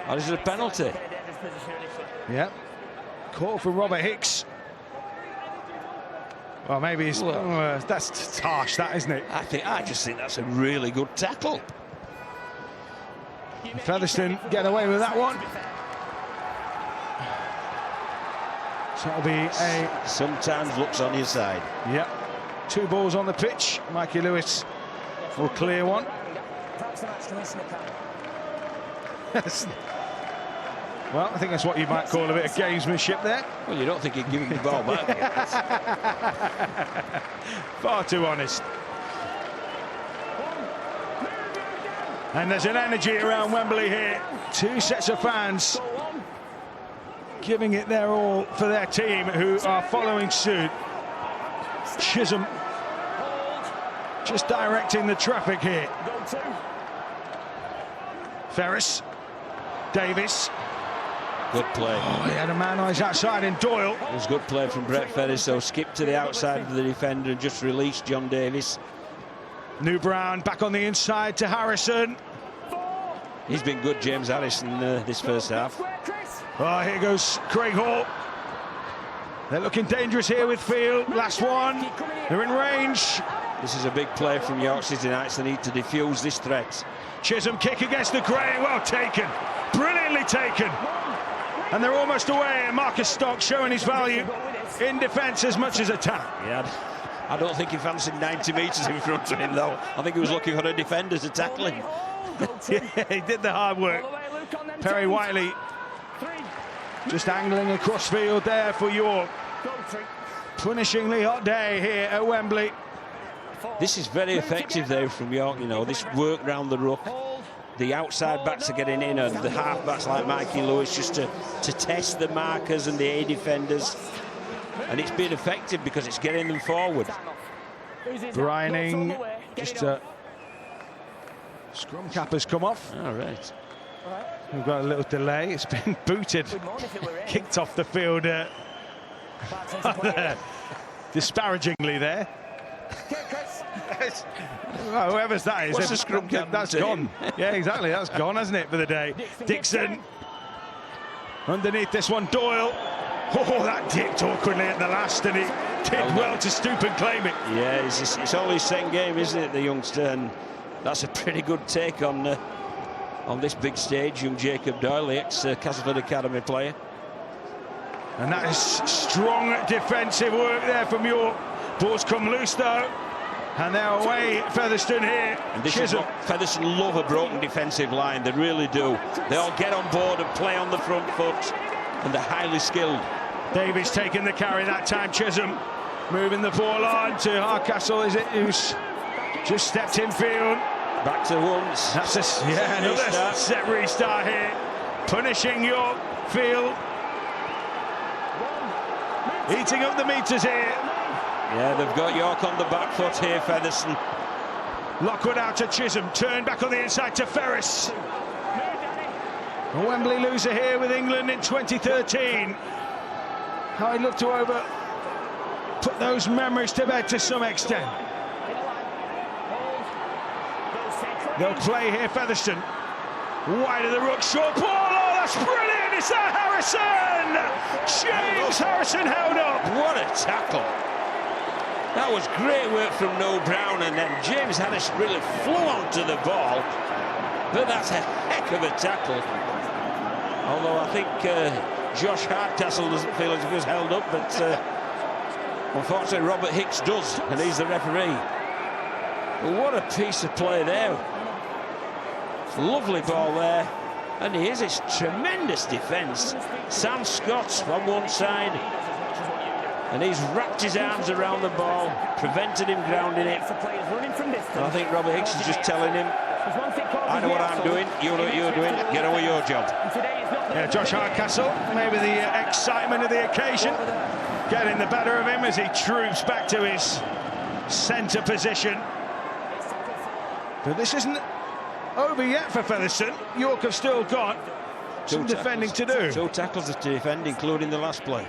Speaker 2: Or is it a penalty?
Speaker 1: Yep. Call for Robert Hicks. Well, maybe he's... that's harsh, that, isn't it?
Speaker 2: I just think that's a really good tackle.
Speaker 1: Featherstone get away with that one. So it'll be a...
Speaker 2: Sometimes looks on your side.
Speaker 1: Yep. 2 balls on the pitch. Mikey Lewis will clear one. Well, I think that's what you might call a bit of gamesmanship there.
Speaker 2: Well, you don't think he'd give him the ball back?
Speaker 1: Far too honest. And there's an energy around Wembley here. 2 sets of fans giving it their all for their team, who are following suit. Chisholm just directing the traffic here. Ferris, Davis.
Speaker 2: Good play.
Speaker 1: Oh, he had a man on his outside in Doyle.
Speaker 2: It was good play from Brett Ferris, so skipped to the outside of the defender and just released John Davis.
Speaker 1: New Brown back on the inside to Harrison.
Speaker 2: He's been good, James Harrison, this first half.
Speaker 1: Oh, here goes Craig Hall. They're looking dangerous here with Field. Last one. They're in range.
Speaker 2: This is a big play from York City Knights. They need to defuse this threat.
Speaker 1: Chisholm kick against the grain. Well taken. Brilliantly taken. And they're almost away. And Marcus Stock showing his value in defence as much as attack.
Speaker 2: Yeah, I don't think he fancied 90 metres in front of him, though. I think he was looking for a defender to tackle him.
Speaker 1: Yeah, he did the hard work. Perry Whiteley just angling across field there for York. Punishingly hot day here at Wembley.
Speaker 2: This is very effective there from York, you know, this work round the ruck. The outside backs are getting in, and the half backs like Mikey Lewis just to test the markers and the A defenders. And it's been effective because it's getting them forward.
Speaker 1: Brianing, just scrum cap has come off.
Speaker 2: All right.
Speaker 1: We've got a little delay. It's been booted, kicked off the field disparagingly there. Well, whoever's that is,
Speaker 2: what's the scrum cap?
Speaker 1: That's gone. Yeah, exactly. That's gone, hasn't it, for the day? Dixon underneath this one. Doyle. Oh, that dipped awkwardly at the last, and he did well to stoop and claim it.
Speaker 2: Yeah, it's only his second game, isn't it, the youngster? And that's a pretty good take on this big stage, young Jacob Doyle, the ex-Castleford Academy player.
Speaker 1: And that is strong defensive work there from York. Balls come loose though, and they're away. Featherstone here.
Speaker 2: And this is what Featherstone love, a broken defensive line. They really do. They all get on board and play on the front foot, and they're highly skilled.
Speaker 1: Davies taking the carry that time. Chisholm moving the ball on to Hardcastle, is it, who's just stepped in field.
Speaker 2: Back to once.
Speaker 1: That's another set restart here. Punishing York Field. Eating up the metres here.
Speaker 2: Yeah, they've got York on the back foot here, Featherstone.
Speaker 1: Lockwood out to Chisholm, turn back on the inside to Ferris. A Wembley loser here with England in 2013. How he looked to put those memories to bed to some extent. They'll play here, Featherstone. Wide of the ruck, short ball. Oh, that's brilliant! It's that Harrison! James Harrison held up.
Speaker 2: What a tackle! That was great work from Noel Brown, and then James Harris really flew onto the ball. But that's a heck of a tackle. Although I think Josh Hardcastle doesn't feel as if he was held up, but unfortunately Robert Hicks does, and he's the referee. But what a piece of play there. Lovely ball there, and it's tremendous defence. Sam Scott on one side, and he's wrapped his arms around the ball, prevented him grounding it. And I think Robert Hicks is just telling him, I know what I'm doing, you know what you're doing, get on with your job.
Speaker 1: Yeah, Josh Hardcastle, maybe the excitement of the occasion, getting the better of him as he troops back to his centre position. But this isn't over yet for Featherstone. York have still got some defending to do.
Speaker 2: 2 tackles to defend, including the last play.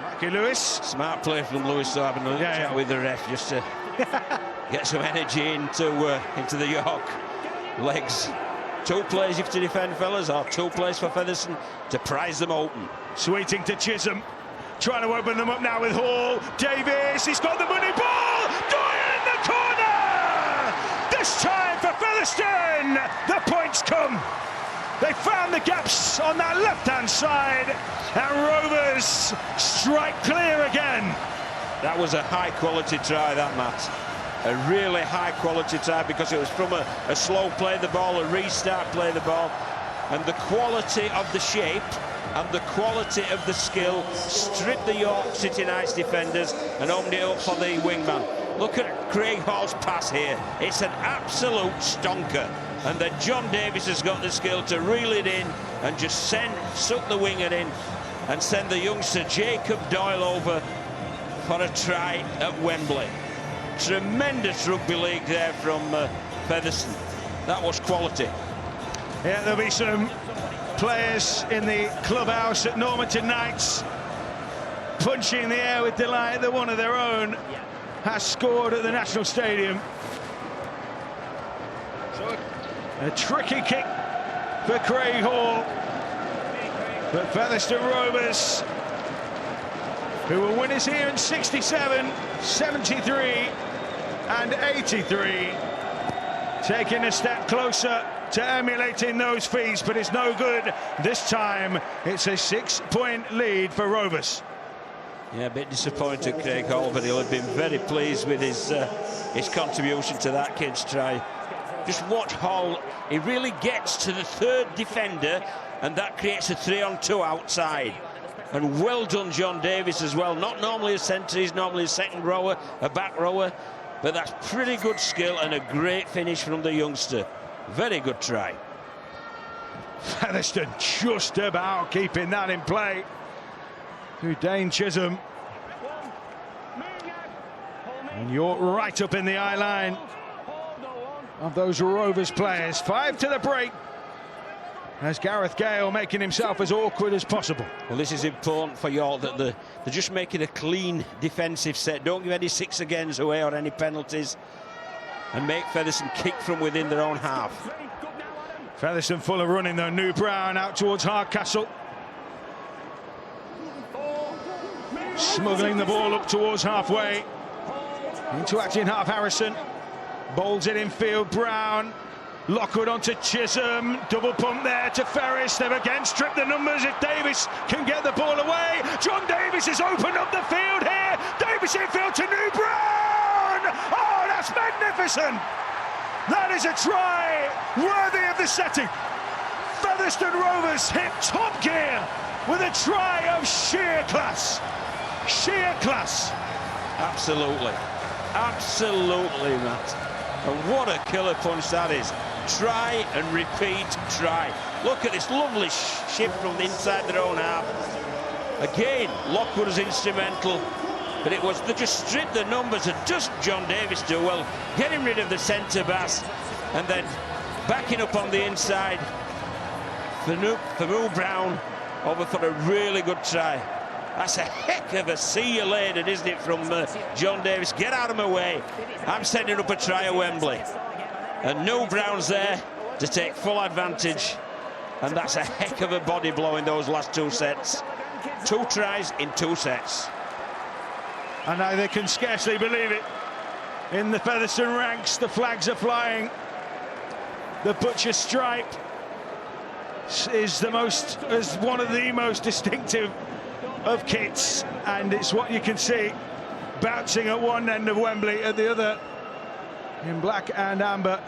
Speaker 1: Mikey Lewis.
Speaker 2: Smart play from Lewis, so having a chat with the ref just to get some energy into the York legs. 2 plays you have to defend, fellas, or 2 plays for Featherstone to prize them open.
Speaker 1: Sweeting to Chisholm, trying to open them up now with Hall. Davis, he's got the money ball. Doyle in the corner. This time for Featherstone. Featherstone! The points come. They found the gaps on that left-hand side, and Rovers strike clear again.
Speaker 2: That was a high-quality try, that, Matt. A really high-quality try, because it was from a slow play the ball, a restart play the ball, and the quality of the shape and the quality of the skill stripped the York City Knights defenders and opened it up for the wingman. Look at Craig Hall's pass here. It's an absolute stonker. And then John Davis has got the skill to reel it in and just suck the winger in and send the youngster Jacob Doyle over for a try at Wembley. Tremendous rugby league there from Featherstone. That was quality.
Speaker 1: Yeah, there'll be some players in the clubhouse at Normanton Knights punching the air with delight that one of their own has scored at the National Stadium. A tricky kick for Craig Hall, but Featherstone Rovers, who were winners here in 67, 73 and 83, taking a step closer to emulating those feats, but it's no good. This time it's a 6-point lead for Rovers.
Speaker 2: Yeah, a bit disappointed, Craig Hall, but he'll have been very pleased with his contribution to that kid's try. Just watch Hall. He really gets to the third defender, and that creates a 3-on-2 outside. And well done, John Davis, as well. Not normally a centre, he's normally a second rower, a back rower, but that's pretty good skill and a great finish from the youngster. Very good try.
Speaker 1: Featherstone just about keeping that in play through Dane Chisholm. And York right up in the eye line of those Rovers players. 5 to the break, as Gareth Gale making himself as awkward as possible.
Speaker 2: Well, this is important for York, that they're just making a clean defensive set. Don't give any 6-agains away or any penalties, and make Featherstone kick from within their own half.
Speaker 1: Featherstone full of running though. New Brown out towards Hardcastle, smuggling the ball up towards halfway into acting half. Harrison bowls it in field. Brown, Lockwood onto Chisholm, double pump there to Ferris. They've again stripped the numbers. If Davis can get the ball away, John Davis has opened up the field here. Davis infield to New Brown. Oh, that's magnificent. That is a try worthy of the setting. Featherstone Rovers hit top gear with a try of sheer class. Sheer class.
Speaker 2: Absolutely. Absolutely, Matt. And what a killer punch that is. Try and repeat, try. Look at this lovely shift from the inside their own half. Again, Lockwood was instrumental, but it was, they just stripped the numbers, and just John Davis do well, getting rid of the centre bass, and then backing up on the inside for New Brown over for a really good try. That's a heck of a see you later, isn't it, from John Davis? Get out of my way. I'm setting up a try at Wembley. And New Brown's there to take full advantage. And that's a heck of a body blow in those last 2 sets. 2 tries in 2 sets.
Speaker 1: And now they can scarcely believe it. In the Featherstone ranks, the flags are flying. The butcher stripe is one of the most distinctive of kits, and it's what you can see bouncing at one end of Wembley, at the other in black and amber.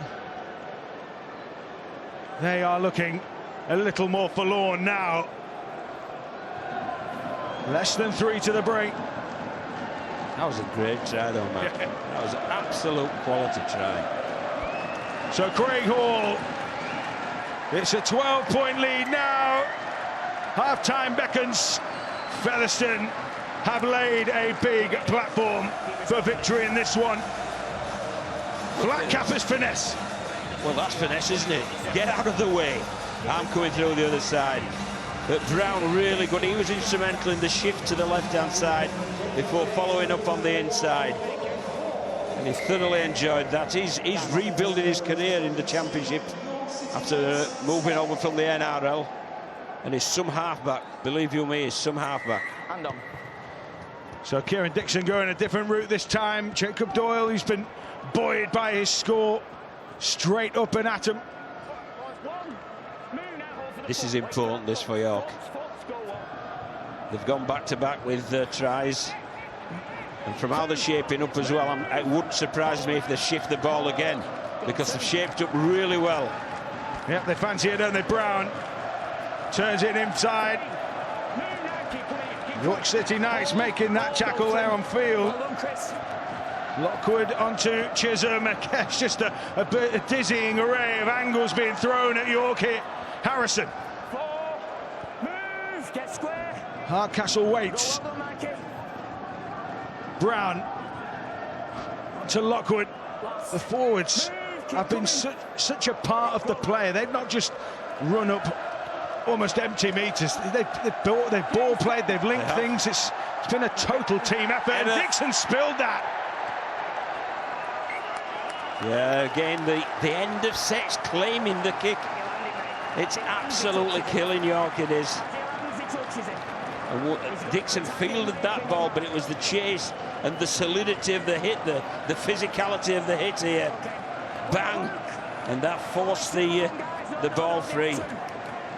Speaker 1: They are looking a little more forlorn now. Less than 3 to the break.
Speaker 2: That was a great try though, man. That was an absolute quality try.
Speaker 1: So Craig Hall, it's a 12-point lead now. Half-time beckons. Featherstone have laid a big platform for victory in this one. Black Capper's finesse.
Speaker 2: Well, that's finesse, isn't it? Get out of the way. I'm coming through the other side. But Brown really good. He was instrumental in the shift to the left-hand side before following up on the inside. And he thoroughly enjoyed that. He's rebuilding his career in the Championship after moving over from the NRL. And he's some halfback, believe you me, he's some halfback.
Speaker 4: Hand on.
Speaker 1: So Kieran Dixon going a different route this time. Jacob Doyle, who's been buoyed by his score straight up and at him.
Speaker 2: This is important, this, for York. They've gone back-to-back with tries. And from how they're shaping up as well, it wouldn't surprise me if they shift the ball again, because they've shaped up really well.
Speaker 1: Yep, they fancy it, don't they? Brown turns it inside. York City Knights making that tackle there on field. Lockwood onto Chisholm. It's just a dizzying array of angles being thrown at York here. Harrison. Hardcastle waits. Brown to Lockwood. The forwards have been such a part of the play. They've not just run up almost empty meters. They've ball played, they've linked things. It's been a total team effort. And Dixon spilled that.
Speaker 2: Yeah, again, the end of sets claiming the kick. It's absolutely killing York, it is. And Dixon fielded that ball, but it was the chase and the solidity of the hit, the physicality of the hit here. Bang! And that forced the ball free.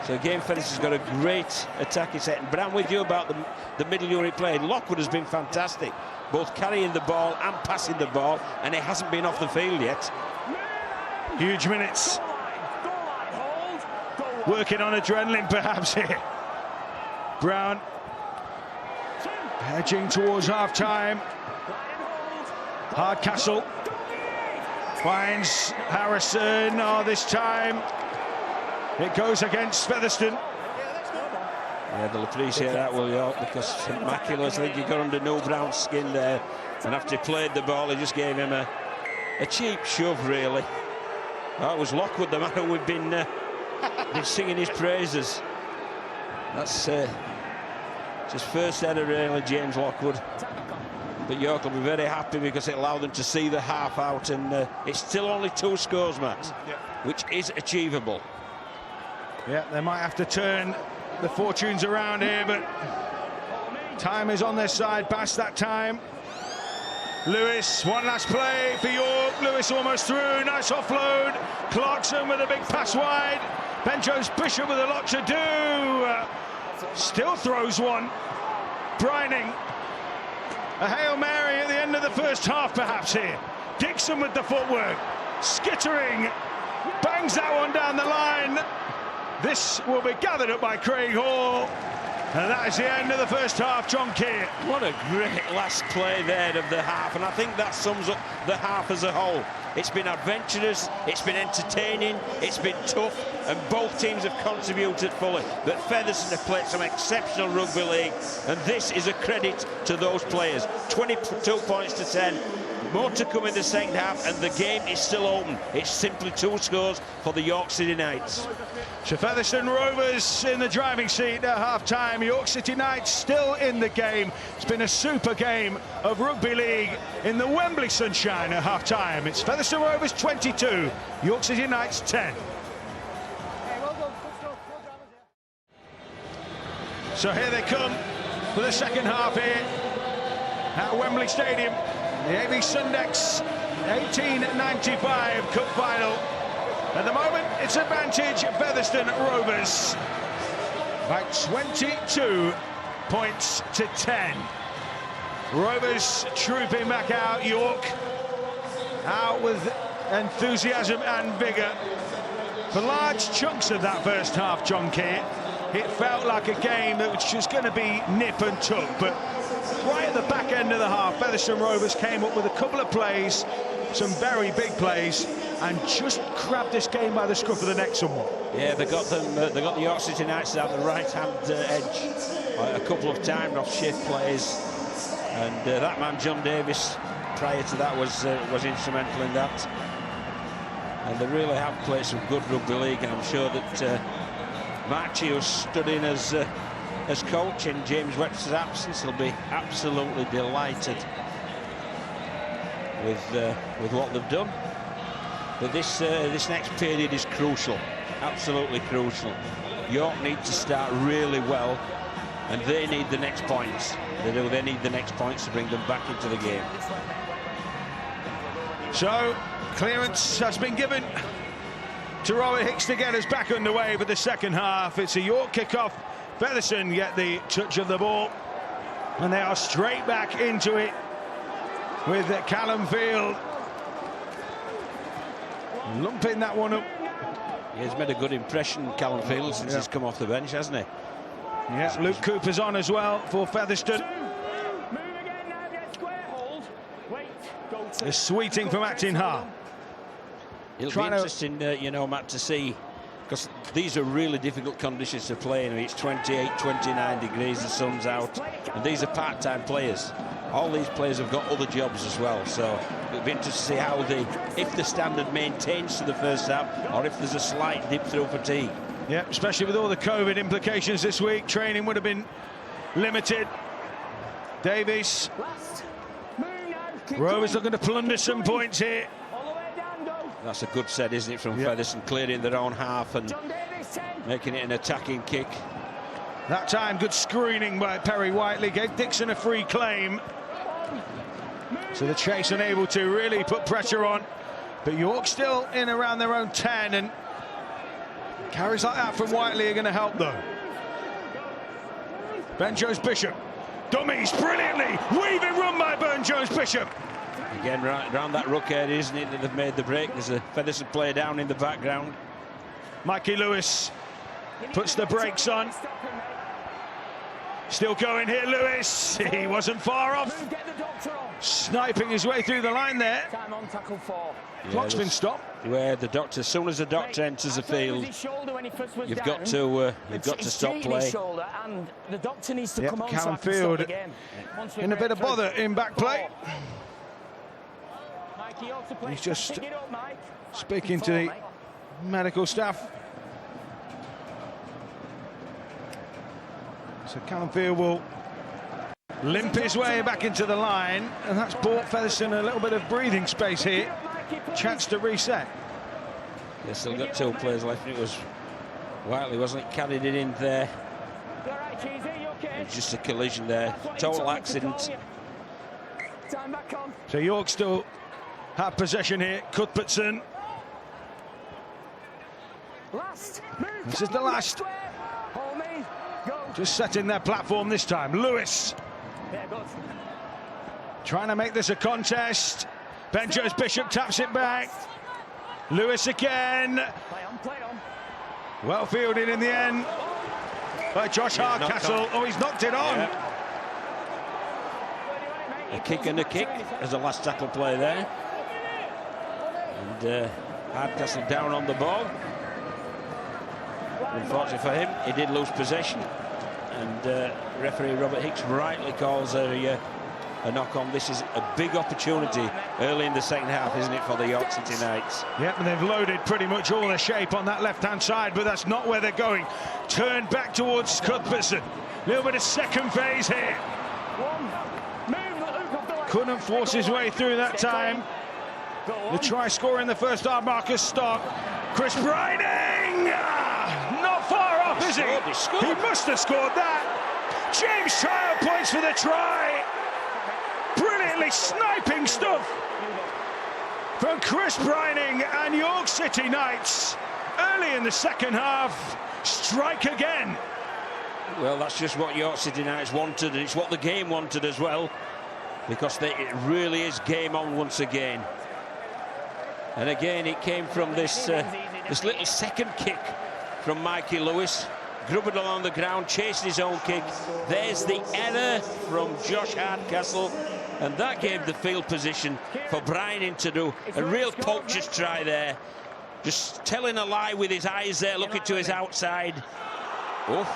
Speaker 2: So again, Ferris has got a great attacking set. And I'm with you about the middle unit play. Lockwood has been fantastic, both carrying the ball and passing the ball, and it hasn't been off the field yet.
Speaker 1: Huge minutes. Working on adrenaline perhaps here. Brown edging towards half-time. Hardcastle finds Harrison. Oh, this time it goes against Featherstone.
Speaker 2: Yeah, they'll appreciate that, will York, because St Maculas, I think he got under Noel Brown's skin there, and after he played the ball, he just gave him a cheap shove, really. That was Lockwood, the man who we've been singing his praises. That's his first header, really, James Lockwood. But York will be very happy because it allowed them to see the half out, and it's still only 2 scores, Matt, which is achievable.
Speaker 1: Yeah, they might have to turn the fortunes around here, but time is on their side past that time. Lewis, one last play for York. Lewis almost through, nice offload. Clarkson with a big pass wide. Ben Jones Bishop with a lot to do. Still throws one. Brining. A Hail Mary at the end of the first half perhaps here. Dixon with the footwork. Skittering. Bangs that one down the line. This will be gathered up by Craig Hall. And that is the end of the first half, John Keir.
Speaker 2: What a great last play there of the half, and I think that sums up the half as a whole. It's been adventurous, it's been entertaining, it's been tough, and both teams have contributed fully. But Featherstone have played some exceptional rugby league, and this is a credit to those players. 22 points to 10. More to come in the second half, and the game is still open. It's simply 2 scores for the York City Knights.
Speaker 1: So Featherstone Rovers in the driving seat at half-time. York City Knights still in the game. It's been a super game of rugby league in the Wembley sunshine at half-time. It's Featherstone Rovers 22, York City Knights 10. So here they come for the second half here at Wembley Stadium. The AB Sundex 1895 Cup Final. At the moment, it's advantage Featherstone Rovers by 22 points to 10. Rovers trooping back out. York out with enthusiasm and vigour. For large chunks of that first half, John Keir, it felt like a game that was just going to be nip and tuck, but right at the back end of the half, Featherstone Rovers came up with a couple of plays, some very big plays, and just grabbed this game by the scruff of the neck somewhat.
Speaker 2: Yeah, they got them. They got the York City Knights out the right-hand edge a couple of times off shift plays, and that man John Davis, prior to that, was instrumental in that. And they really have played some good rugby league, and I'm sure that Marchie, who's stood in as coach in James Webster's absence, will be absolutely delighted with what they've done. But this next period is crucial, absolutely crucial. York need to start really well, and they need the next points. They need the next points to bring them back into the game.
Speaker 1: So, clearance has been given to Robert Hicks to get us back underway for the second half. It's a York kickoff. Featherstone get the touch of the ball, and they are straight back into it with Callum Field lumping that one up.
Speaker 2: He's made a good impression, Callum Field, since he's come off the bench, hasn't he?
Speaker 1: Yeah, Luke Cooper's on as well for Featherstone. The sweeting from Acton Har.
Speaker 2: It'll be interesting, you know, Matt, to see, because these are really difficult conditions to play in. It's 28, 29 degrees, the sun's out, and these are part-time players. All these players have got other jobs as well, so it'll be interesting to see how if the standard maintains to the first half, or if there's a slight dip through fatigue.
Speaker 1: Yeah, especially with all the COVID implications this week, training would have been limited. Davies. Rovers looking to plunder some points here.
Speaker 2: That's a good set, isn't it, from Featherstone, clearing their own half and making it an attacking kick.
Speaker 1: That time, good screening by Perry Whiteley, gave Dixon a free claim. So the Chase unable to really put pressure on. But York still in around their own 10, and carries like that from Whiteley are going to help, though. Ben Jones-Bishop. Dummies brilliantly. Weaving run by Ben Jones-Bishop.
Speaker 2: Again, right around that ruck area, isn't it, that they've made the break. There's a Featherstone player down in the background.
Speaker 1: Mikey Lewis puts the brakes on. Still going here, Lewis. He wasn't far off. Sniping his way through the line there. Clock's been stopped.
Speaker 2: Where the doctor, as soon as the doctor enters the field, you've got to stop play.
Speaker 4: And the doctor needs to come on.
Speaker 1: Callum Field in a bit of bother in back play. He's just speaking to the medical staff. So Callum Field will limp his way back into the line, and that's bought Featherstone a little bit of breathing space here. Chance to reset.
Speaker 2: They've still got two players left. It was Whiteley, wasn't it? Carried it in there. It's just a collision there. Total accident.
Speaker 1: So York still have possession here. Cuthbertson. This is the last. Just setting their platform this time. Lewis. Trying to make this a contest. Ben Jones-Bishop taps it back. Lewis again. Well fielded in the end by Josh Hardcastle. Oh, he's knocked it on.
Speaker 2: Yeah. A kick and a kick as the last tackle play there. And Hardcastle down on the ball. Unfortunately for him, he did lose possession. And referee Robert Hicks rightly calls a knock-on. This is a big opportunity early in the second half, isn't it, for the York City Knights?
Speaker 1: Yep, and they've loaded pretty much all their shape on that left-hand side, but that's not where they're going. Turned back towards Cuthbertson. A little bit of second phase here. Couldn't force his way through that time. The try scorer in the first half, Marcus Stock. Chris Brining! Not far off, is he? He must have scored that. James Child points for the try. Brilliantly sniping stuff from Chris Brining, and York City Knights early in the second half strike again.
Speaker 2: Well, that's just what York City Knights wanted, and it's what the game wanted as well, because it really is game on once again. And again, it came from this little second kick from Mikey Lewis. Grubbed along the ground, chasing his own kick. There's the error from Josh Hardcastle, and that gave the field position for Brining to do a real poacher's try there. Just telling a lie with his eyes there, looking to his outside. Oof.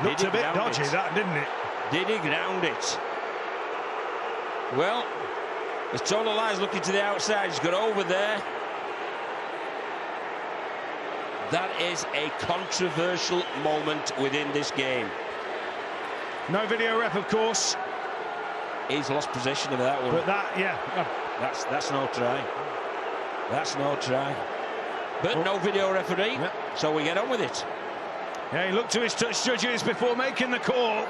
Speaker 1: Looked a bit dodgy, that, didn't it?
Speaker 2: Did he ground it? Well, as Total Lies looking to the outside, he's got over there. That is a controversial moment within this game.
Speaker 1: No video ref, of course.
Speaker 2: He's lost possession of that one.
Speaker 1: But that, yeah.
Speaker 2: That's no try. That's no try. But no video referee, so we get on with it.
Speaker 1: Yeah, he looked to his touch judges before making the call.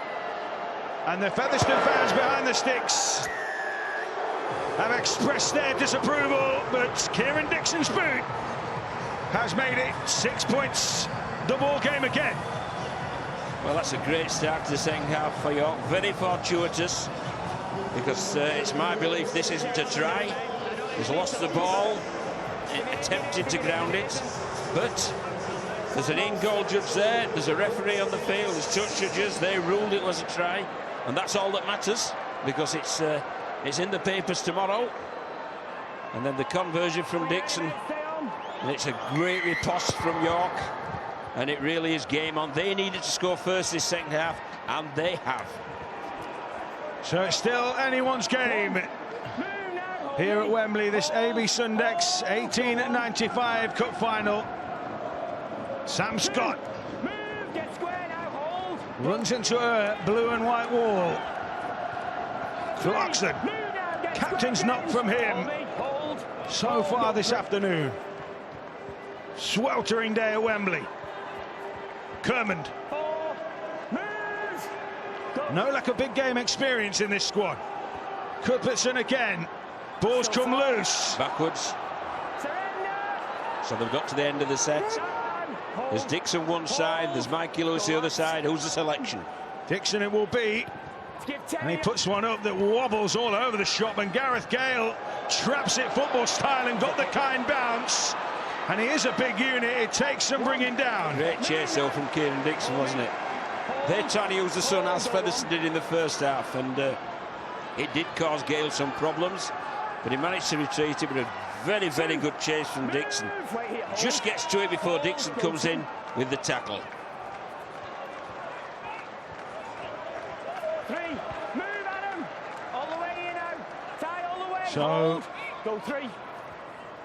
Speaker 1: And the Featherstone fans behind the sticks have expressed their disapproval, but Kieran Dixon's boot has made it 6 points, the ball game again.
Speaker 2: Well, that's a great start to the second half for York. Very fortuitous, because it's my belief this isn't a try. He's lost the ball, attempted to ground it, but there's an in-goal judge there, there's a referee on the field, there's touch judges, they ruled it was a try, and that's all that matters, because it's in the papers tomorrow. And then the conversion from Dixon, and it's a great riposte from York, and it really is game on. They needed to score first this second half, and they have.
Speaker 1: So it's still anyone's game here at Wembley, this AB Sundex 1895 Cup Final. Sam Scott runs into a blue and white wall. Clarkson, captain's knock from him so far this afternoon. Sweltering day at Wembley. Kermond. No lack of big game experience in this squad. Cuthbertson again. Balls come loose.
Speaker 2: Backwards. So they've got to the end of the set. There's Dixon one side, there's Mikey Lewis the other side. Who's the selection?
Speaker 1: Dixon it will be. And he puts one up that wobbles all over the shop, and Gareth Gale traps it football style and got the kind bounce. And he is a big unit, it takes some bringing down.
Speaker 2: Great chase though from Kieran Dixon, wasn't it? They're trying to use the sun as Featherstone did in the first half, and it did cause Gale some problems, but he managed to retreat it with a very, very good chase from Dixon. Just gets to it before Dixon comes in with the tackle.
Speaker 1: So,
Speaker 4: go 3.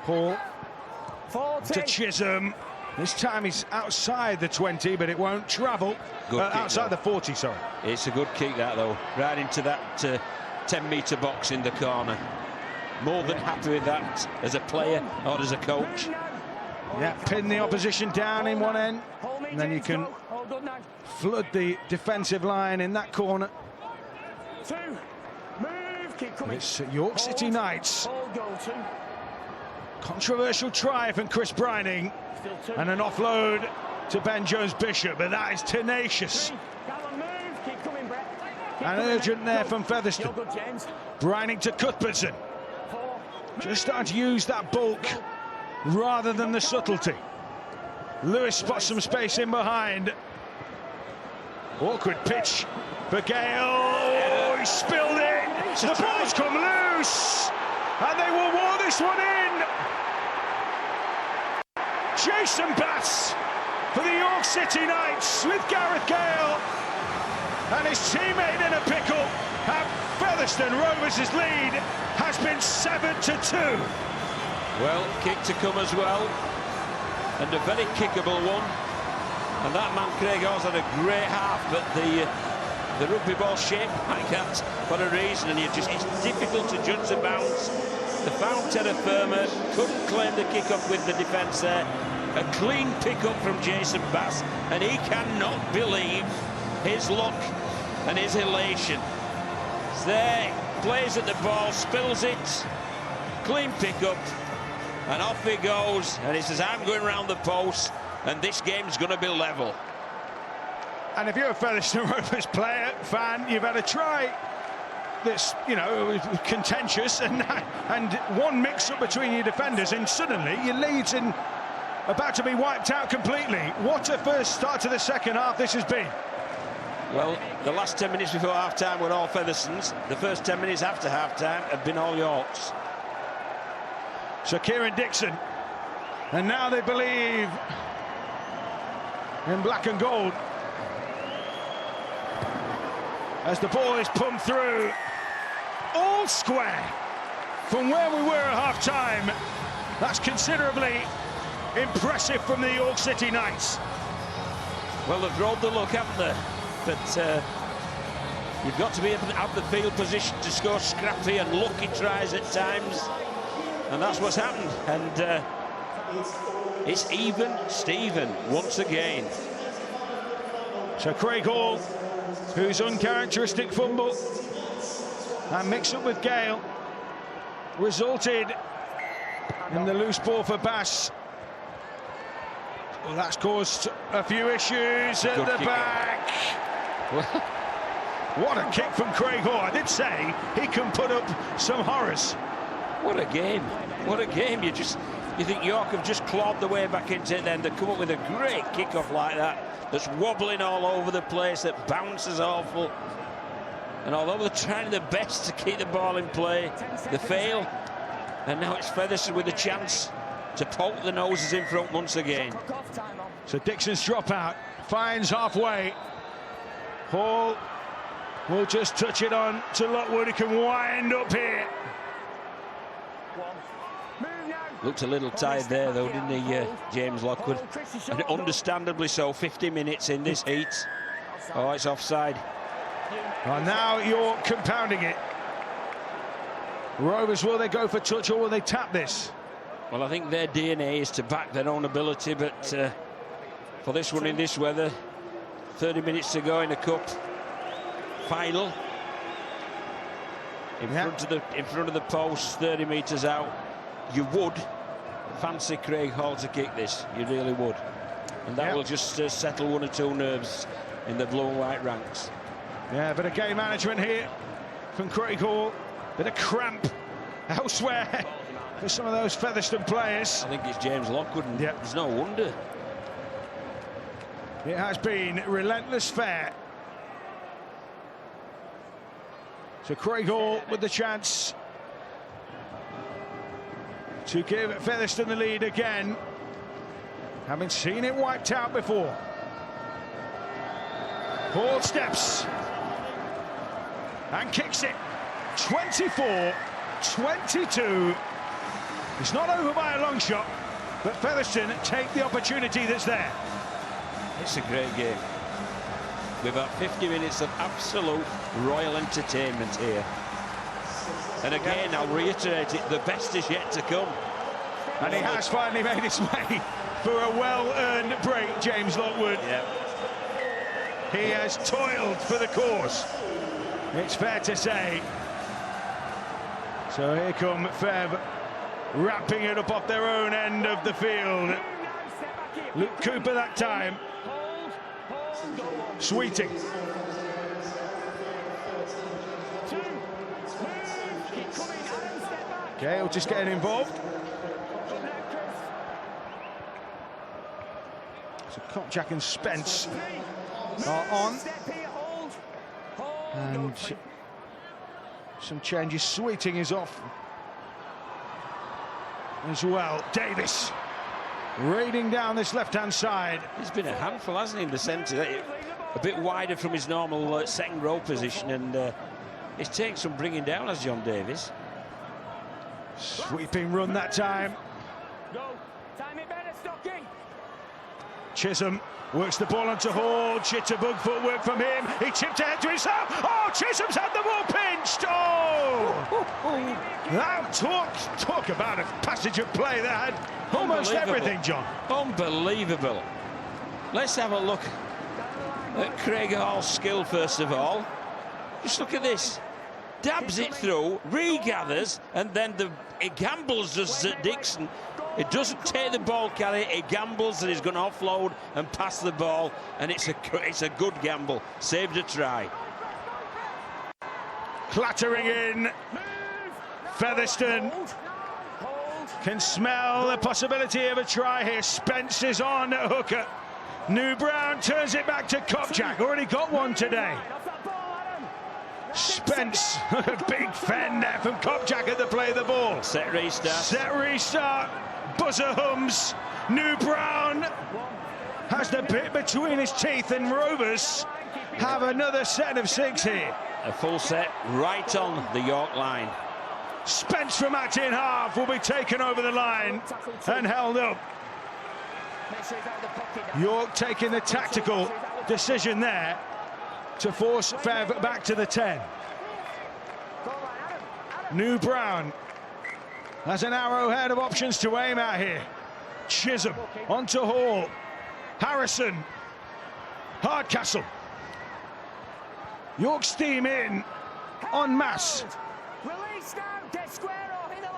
Speaker 1: Paul
Speaker 4: 40.
Speaker 1: to Chisholm. This time he's outside the 20, but it won't travel. Outside the 40, sorry.
Speaker 2: It's a good kick, that, though. Right into that 10-metre box in the corner. More than happy with that as a player or as a coach.
Speaker 1: Yeah, pin the opposition down in one end, and then you can flood the defensive line in that corner.
Speaker 4: 2. Move, keep coming.
Speaker 1: It's York City Knights. Controversial try from Chris Brining, and an offload to Ben Jones-Bishop, but that is tenacious. And urgent there from Featherstone. Brining to Cuthbertson. Just starting to use that bulk rather than the subtlety. Lewis spots some space in behind. Awkward pitch for Gale. Oh, he spilled it. The ball's come loose, and they will war this one in. Jason Bass for the York City Knights with Gareth Gale and his teammate in a pickle. And Featherstone Rovers' lead has been 7-2.
Speaker 2: Well, kick to come as well, and a very kickable one. And that man Craig Hawes had a great half, but the rugby ball shape like that for a reason, and it's difficult to judge the bounce. The foul terra firma couldn't claim the kick-off with the defence there. A clean pick-up from Jason Bass, and he cannot believe his luck and his elation. It's there, plays at the ball, spills it, clean pick-up, and off he goes, and he says, I'm going round the post, and this game's going to be level.
Speaker 1: And if you're a Featherstone Rovers player, fan, you've had a try that's, you know, contentious, and one mix-up between your defenders, and suddenly your lead's about to be wiped out completely. What a first start to the second half this has been.
Speaker 2: Well, the last 10 minutes before half-time were all Featherstone's. The first 10 minutes after half-time have been all York's.
Speaker 1: So Kieran Dixon, and now they believe in black and gold. As the ball is pumped through, all square from where we were at half-time. That's considerably impressive from the York City Knights.
Speaker 2: Well, they've rolled the luck, haven't they? But you've got to be at the field position to score scrappy and lucky tries at times, and that's what's happened. And it's even Steven once again.
Speaker 1: So Craig Hall, whose uncharacteristic fumble and mix up with Gale, resulted in the loose ball for Bass. Well, that's caused a few issues at the back. What a kick from Craig Hall. I did say he can put up some horrors.
Speaker 2: What a game. What a game. You think York have just clawed the way back into it, then to come up with a great kick-off like that, that's wobbling all over the place, that bounces awful. And although they're trying their best to keep the ball in play, they fail. And now it's Featherstone with a chance to poke the noses in front once again.
Speaker 1: So Dixon's dropout finds halfway. Hall will just touch it on to Lockwood. He can wind up here.
Speaker 2: Looked a little tired there, though, didn't he, James Lockwood? And understandably so, 50 minutes in this heat. Oh, it's offside.
Speaker 1: Well, now you're compounding it. Rovers, will they go for touch or will they tap this?
Speaker 2: Well, I think their DNA is to back their own ability, but for this one in this weather, 30 minutes to go in a cup final. In front of the post, 30 metres out. You would fancy Craig Hall to kick this. You really would. And that will just settle one or two nerves in the blue and white ranks.
Speaker 1: Yeah, bit of game management here from Craig Hall. Bit of cramp elsewhere for some of those Featherstone players.
Speaker 2: I think it's James Lockwood, and there's no wonder.
Speaker 1: It has been relentless fare. So Craig Hall with the chance to give Featherstone the lead again. Having seen it wiped out before. Hall steps and kicks it. 24-22. It's not over by a long shot, but Featherstone take the opportunity that's there.
Speaker 2: It's a great game. We've had 50 minutes of absolute royal entertainment here. And again, I'll reiterate it, the best is yet to come.
Speaker 1: And he has finally made his way for a well-earned break, James Lockwood. He has toiled for the cause, it's fair to say. So here come Fev, wrapping it up off their own end of the field. Luke Cooper that time. Sweeting. Gale just getting involved. So Kopchak and Spence are on. And some changes. Sweeting is off as well. Davis raiding down this left-hand side.
Speaker 2: He's been a handful, hasn't he, in the centre? A bit wider from his normal second row position, and it's taken some bringing down as John Davis.
Speaker 1: Sweeping run that time. Chisholm works the ball onto Hall. Chitterbug footwork from him. He chipped ahead to himself. Oh, Chisholm's had the ball pinched. Oh! Now talk about a passage of play that had almost everything, John.
Speaker 2: Unbelievable. Let's have a look at Craig Hall's skill first of all. Just look at this. Dabs it through, regathers, and then it gambles as Dixon. It doesn't take the ball carry, it gambles and he's going to offload and pass the ball, and it's a good gamble. Saved a try.
Speaker 1: Clattering in. Featherstone can smell the possibility of a try here. Spence is on at hooker. New Brown turns it back to Kopchak. Already got one today. Spence, a big fend there from Kopchak at the play of the ball.
Speaker 2: Set restart.
Speaker 1: Set restart. Buzzer hums. New Brown has the bit between his teeth, and Rovers have another set of 6 here.
Speaker 2: A full set right on the York line.
Speaker 1: Spence from out in half will be taken over the line and held up. York taking the tactical decision there to force Fev back to the 10. New Brown has an arrowhead of options to aim at here. Chisholm onto Hall. Harrison. Hardcastle. York steam in en masse.
Speaker 4: Release now, get square off in the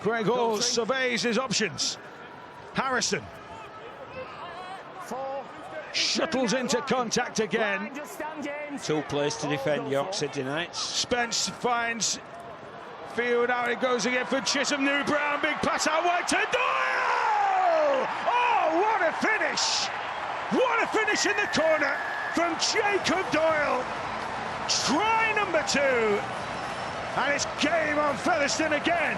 Speaker 1: Craig Hall surveys his options. Harrison shuttles into contact again.
Speaker 2: Two players to defend York City Knights.
Speaker 1: Spence finds field, out it goes again for Chisholm. New Brown, big pass out wide to Doyle! Oh, what a finish! What a finish in the corner from Jacob Doyle. Try number 2. And it's game on Featherstone again.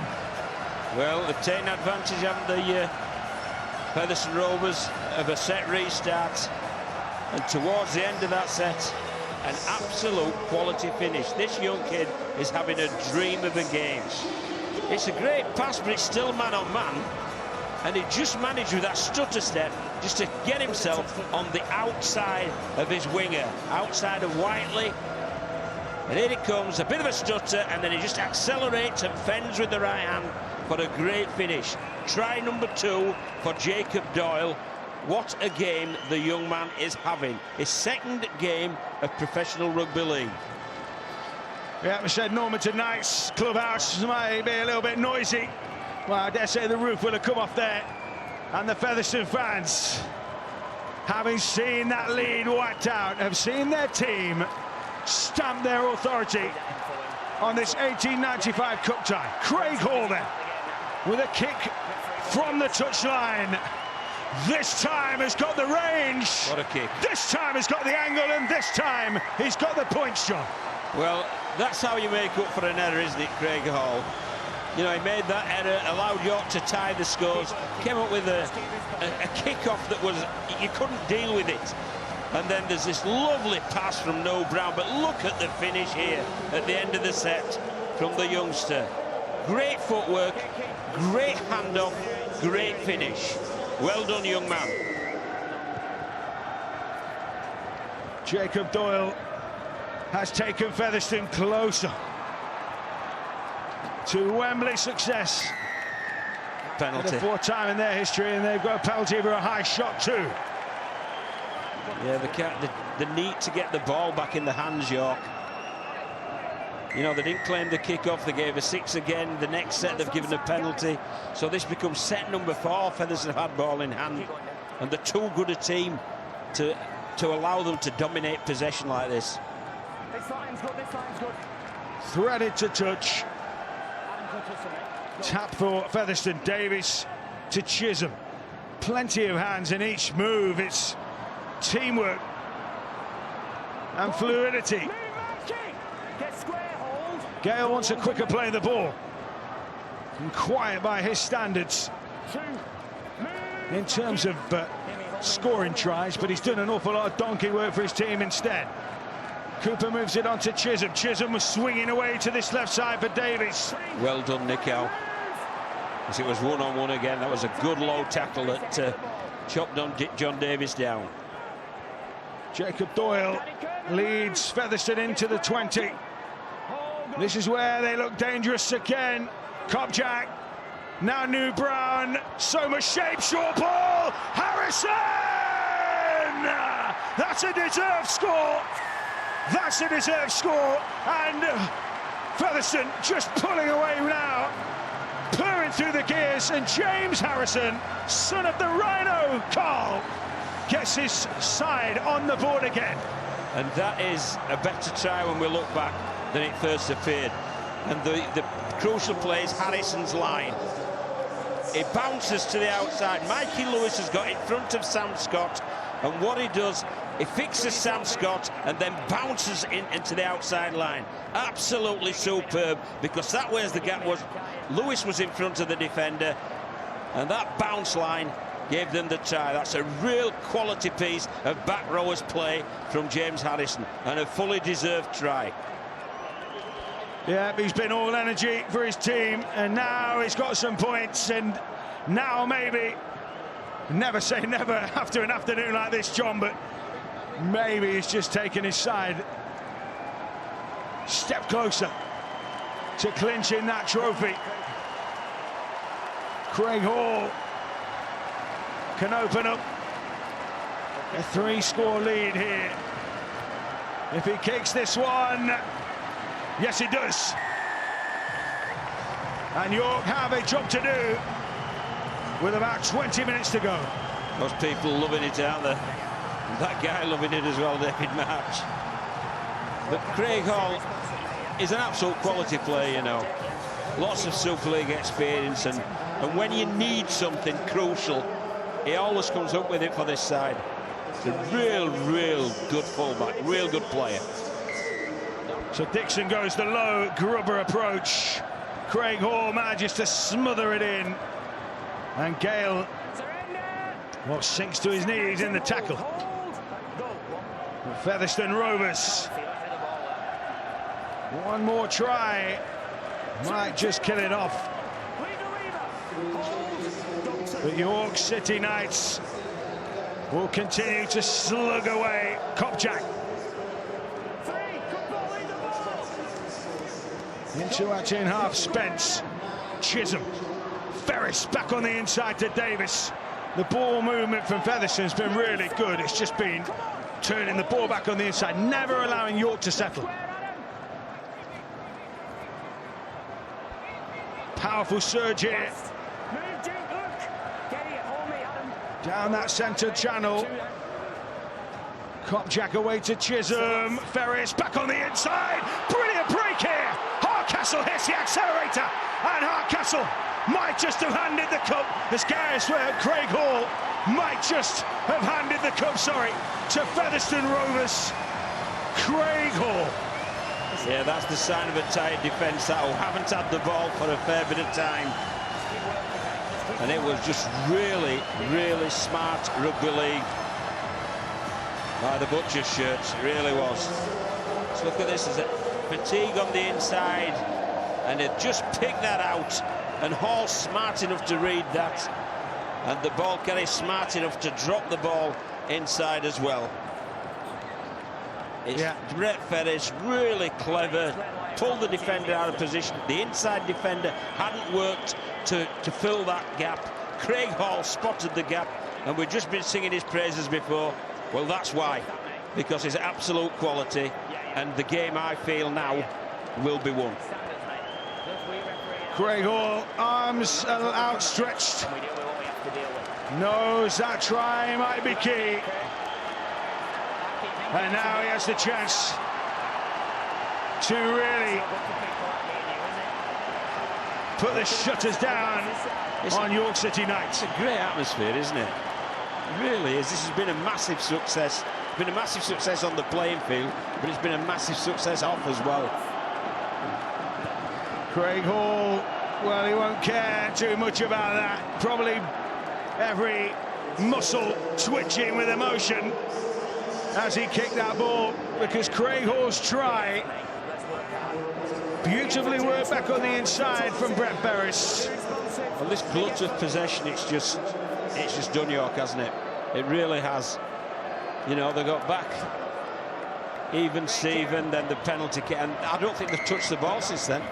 Speaker 2: Well, they've taken advantage, haven't the Featherstone Rovers, of a set restart. And towards the end of that set, an absolute quality finish. This young kid is having a dream of a game. It's a great pass, but it's still man on man. And he just managed with that stutter step just to get himself on the outside of his winger, outside of Whiteley. And here it comes, a bit of a stutter, and then he just accelerates and fends with the right hand for a great finish. Try number 2 for Jacob Doyle. What a game the young man is having. His second game of professional rugby league.
Speaker 1: Yeah, we said Normanton Knights clubhouse might be a little bit noisy. Well, I dare say the roof will have come off there. And the Featherstone fans, having seen that lead wiped out, have seen their team stamp their authority on this 1895 Cup tie. Craig Hall then, with a kick from the touchline. This time has got the range.
Speaker 2: What a kick.
Speaker 1: This time has got the angle, and this time he's got the points, John.
Speaker 2: Well, that's how you make up for an error, isn't it, Craig Hall? You know, he made that error, allowed York to tie the scores, came up with a kick-off that was, you couldn't deal with it. And then there's this lovely pass from Noel Brown, but look at the finish here at the end of the set from the youngster. Great footwork, great handoff, great finish. Well done, young man.
Speaker 1: Jacob Doyle has taken Featherstone closer to Wembley success.
Speaker 2: Penalty.
Speaker 1: For the 4th time in their history, and they've got a penalty for a high shot too.
Speaker 2: Yeah, the need to get the ball back in the hands, York. You know, they didn't claim the kick-off, they gave a 6 again. The next set they've given a penalty. So this becomes set number 4. Featherstone have had ball in hand. And they're too good a team to allow them to dominate possession like this.
Speaker 4: This line's good, this line's good.
Speaker 1: Threaded to touch. Tap for Featherstone. Davis to Chisholm. Plenty of hands in each move. It's teamwork and fluidity. Gale wants a quicker play of the ball. And quiet by his standards in terms of scoring tries, but he's done an awful lot of donkey work for his team instead. Cooper moves it on to Chisholm. Chisholm was swinging away to this left side for Davis.
Speaker 2: Well done, Nickel. As it was one-on-one again. That was a good low tackle that chopped on John Davis down.
Speaker 1: Jacob Doyle leads Featherstone into the 20. This is where they look dangerous again. Cobjack, now New Brown, so much shape, short ball, Harrison! That's a deserved score. That's a deserved score, and Featherstone just pulling away now, purring through the gears, and James Harrison, son of the Rhino, Carl, gets his side on the board again.
Speaker 2: And that is a better try when we look back than it first appeared. And the crucial play is Harrison's line. It bounces to the outside. Mikey Lewis has got in front of Sam Scott, and what he does, he fixes Sam Scott and then bounces into the outside line. Absolutely superb, because that where's the gap was. Lewis was in front of the defender, and that bounce line gave them the try. That's a real quality piece of back rowers play from James Harrison, and a fully deserved try.
Speaker 1: Yeah, he's been all energy for his team, and now he's got some points, and now maybe, never say never after an afternoon like this, John, but maybe he's just taken his side step closer to clinching that trophy. Craig Hall can open up a 3-score lead here. If he kicks this one, yes, he does. And York have a job to do with about 20 minutes to go.
Speaker 2: Those people loving it, aren't they? That guy loving it as well, David March. But Craig Hall is an absolute quality player, you know. Lots of Super League experience, and when you need something crucial, he always comes up with it for this side. It's a real good fullback, real good player.
Speaker 1: So Dixon goes the low Grubber approach. Craig Hall manages to smother it in. And Gale, well, sinks to his knees in the tackle. Featherstone Rovers. One more try. Might just kill it off. But York City Knights will continue to slug away. Kopchak. Into our in half, Spence. Chisholm. Ferris back on the inside to Davis. The ball movement from Featherstone's been really good. It's just been turning the ball back on the inside, never allowing York to settle. Powerful surge here. Down that centre channel. Kopchak away to Chisholm. Ferris back on the inside. Brilliant break here. Hardcastle hits the accelerator. And Hardcastle might just have handed the cup, as Craig Hall might just have handed the cup, to Featherstone Rovers. Craig Hall.
Speaker 2: Yeah, that's the sign of a tired defence, that who haven't had the ball for a fair bit of time. And it was just really smart rugby league by the Butcher's shirts. It really was. Let's look at this. There's a fatigue on the inside, and they've just picked that out. And Hall smart enough to read that, and the ball carrier smart enough to drop the ball inside as well. It's Brett Ferris, really clever, pulled the defender out of position. The inside defender hadn't worked to fill that gap. Craig Hall spotted the gap, and we've just been singing his praises before. Well, that's why, because it's absolute quality, and the game, I feel now, will be won.
Speaker 1: Craig Hall, arms outstretched, knows that try might be key. And now he has the chance to really put the shutters down on York City Knights.
Speaker 2: It's a great atmosphere, isn't it? It really is. This has been a massive success. It's been a massive success on the playing field, but it's been a massive success off as well.
Speaker 1: Craig Hall, well, he won't care too much about that. Probably every muscle twitching with emotion as he kicked that ball, because Craig Hall's try beautifully worked back on the inside from Brett Ferris.
Speaker 2: Well, this glut of possession, it's just done York, hasn't it? It really has. You know, they got back even Steven, then the penalty kick, and I don't think they've touched the ball since then.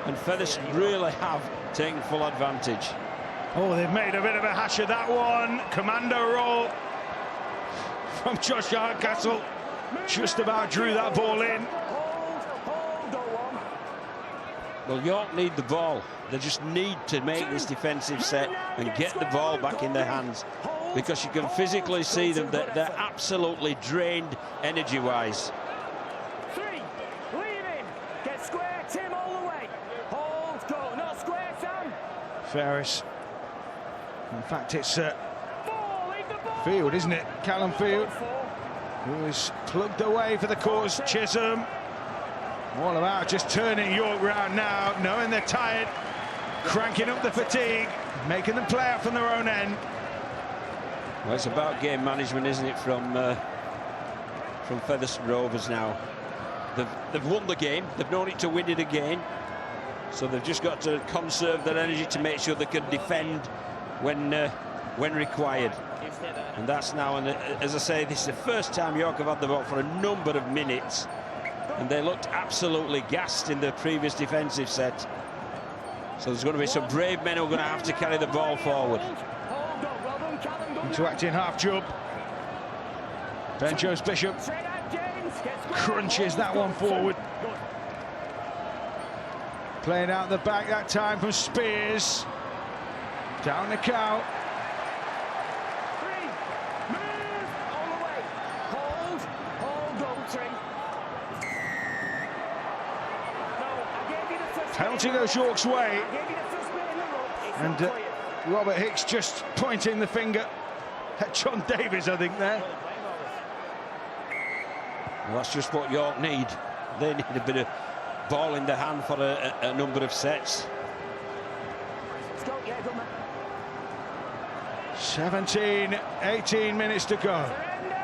Speaker 2: And Featherstone really have taken full advantage.
Speaker 1: Oh, they've made a bit of a hash of that one. Commando roll from Josh Hardcastle. Just about drew that ball in.
Speaker 2: Well, York need the ball. They just need to make this defensive set and get the ball back in their hands, because you can physically see them that they're absolutely drained energy-wise.
Speaker 1: Ferris. In fact, it's Field, isn't it? Callum Field, who is plugged away for the cause. Chisholm, all about just turning York round now, knowing they're tired, cranking up the fatigue, making them play out from their own end.
Speaker 2: Well, it's about game management, isn't it, from Featherstone Rovers now. They've won the game. They've known it to win it again. So they've just got to conserve their energy to make sure they can defend when required. And that's now, and as I say, this is the first time York have had the ball for a number of minutes, and they looked absolutely gassed in the previous defensive set. So there's going to be some brave men who are going to have to carry the ball forward.
Speaker 1: Into acting half jump. Ben Jones Bishop crunches that one forward. Playing out the back that time from Spears. Down the cow.
Speaker 4: Three. Move. All the way. Hold. Hold. Go. Three. No, I gave you the first
Speaker 1: Penalty
Speaker 4: bit in the
Speaker 1: goes
Speaker 4: rope.
Speaker 1: York's way.
Speaker 4: I gave you the first bit in the rope. It's
Speaker 1: And
Speaker 4: not clear.
Speaker 1: Robert Hicks just pointing the finger at John Davies, I think, there.
Speaker 2: Well, that's just what York need. They need a bit of ball in the hand for a number of sets.
Speaker 4: Let's go. Yeah, go, man.
Speaker 1: 17, 18 minutes to go.
Speaker 4: Surrender.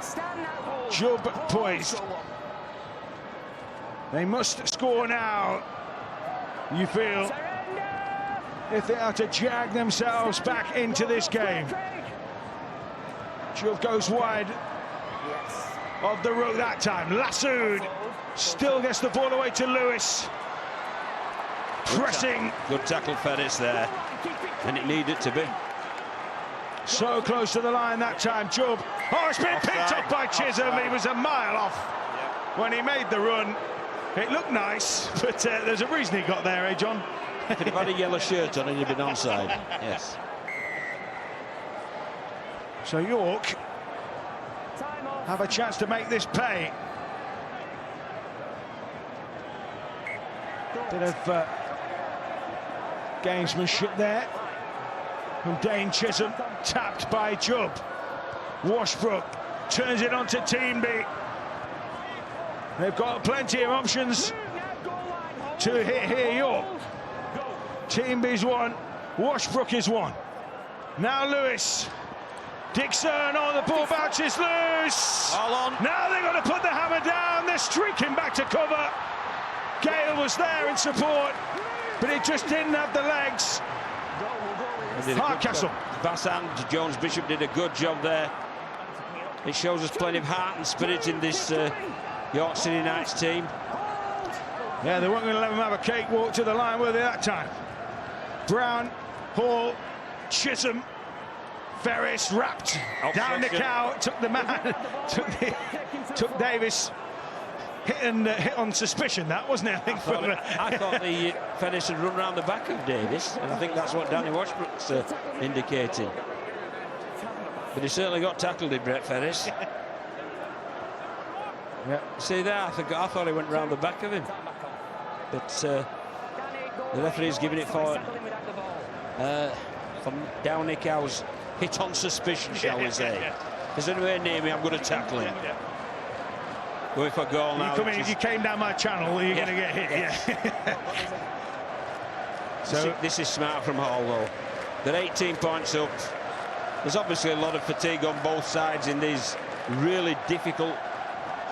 Speaker 4: Stand now. Hold.
Speaker 1: Jubb
Speaker 4: Hold.
Speaker 1: poised.
Speaker 4: Go on.
Speaker 1: They must score now, you feel,
Speaker 4: Surrender.
Speaker 1: if they are to jag themselves back into this game. Jubb goes wide
Speaker 4: Yes.
Speaker 1: of the route that time. Lassoud still gets the ball away to Lewis. Pressing
Speaker 2: Good tackle, Ferris there, and it needed to be.
Speaker 1: so close to the line that time. Jubb. Oh, it's been picked up by Chisholm. He was a mile off when he made the run. It looked nice, but there's a reason he got there, eh, John?
Speaker 2: If he'd have had a yellow shirt on, he'd have been onside. Yes.
Speaker 1: So York
Speaker 4: Time off.
Speaker 1: have a chance to make this pay. Bit of gamesmanship there from Dane Chisholm, tapped by Jubb. Washbrook turns it on to Teamby. They've got plenty of options to hit here, York. Teamby's one, Washbrook is one. Now Lewis. Dixon, oh, the ball bounces loose.
Speaker 2: All on.
Speaker 1: Now they've got to put the hammer down. They're streaking back to cover. Gale was there in support, but it just didn't have the legs. Hardcastle.
Speaker 2: Bass and Jones Bishop did a good job there. It shows us plenty of heart and spirit in this York City Knights team.
Speaker 1: Yeah, they weren't going to let them have a cakewalk to the line, were they, that time? Brown, Hall, Chisholm, Ferris wrapped down the cow, took the man, took Davis. Hit on suspicion, that wasn't it? I
Speaker 2: thought the Ferris had run around the back of Davis, and I think that's what Danny Washbrook's indicating. But he certainly got tackled in Brett Ferris.
Speaker 1: Yeah.
Speaker 2: See there, I thought he went round the back of him. But the referee's giving it for from Downey Cow's hit on suspicion, shall we say. If there's anywhere near me, I'm going to tackle him. Go for goal now.
Speaker 1: If you came down my channel, you're going to get hit. Yeah.
Speaker 2: So this is smart from Hall, though. They're 18 points up. There's obviously a lot of fatigue on both sides in these really difficult,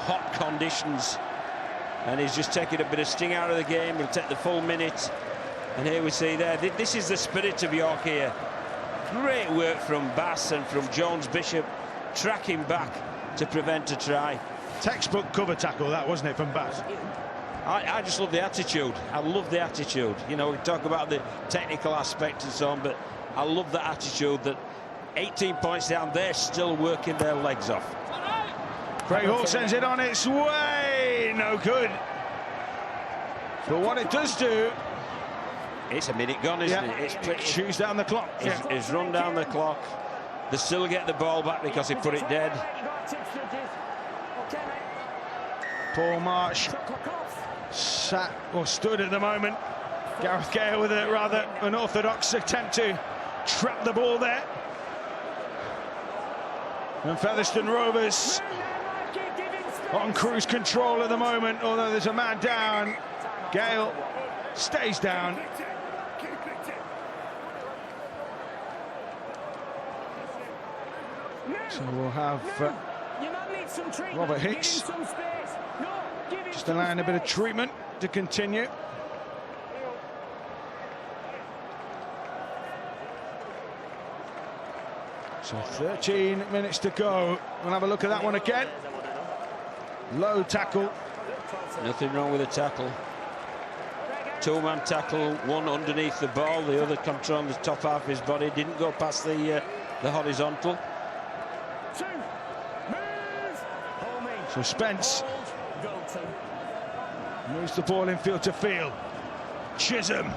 Speaker 2: hot conditions. And he's just taking a bit of sting out of the game. He'll take the full minute. And here we see there, this is the spirit of York here. Great work from Bass and from Jones Bishop, tracking back to prevent a try.
Speaker 1: Textbook cover tackle, that, wasn't it, from Bass?
Speaker 2: I just love the attitude. I love the attitude. You know, we talk about the technical aspect and so on, but I love the attitude that 18 points down, they're still working their legs off.
Speaker 1: Craig Hall sends it on its way. No good. But what it does do...
Speaker 2: It's a minute gone, isn't it? It's
Speaker 1: shoots down the clock.
Speaker 2: It's run down the clock. They still get the ball back because he put it dead.
Speaker 1: Paul Marsh stood at the moment. Gareth Gale with a rather unorthodox attempt to trap the ball there. And Featherstone Rovers on cruise control at the moment, although there's a man down. Gale stays down. So we'll have Robert Hicks just allowing a bit of treatment to continue. So 13 minutes to go. We'll have a look at that one again. Low tackle.
Speaker 2: Nothing wrong with the tackle. Two-man tackle, one underneath the ball, the other controlling the top half of his body. Didn't go past the horizontal.
Speaker 1: So Spence Moves the ball in field to field. Chisholm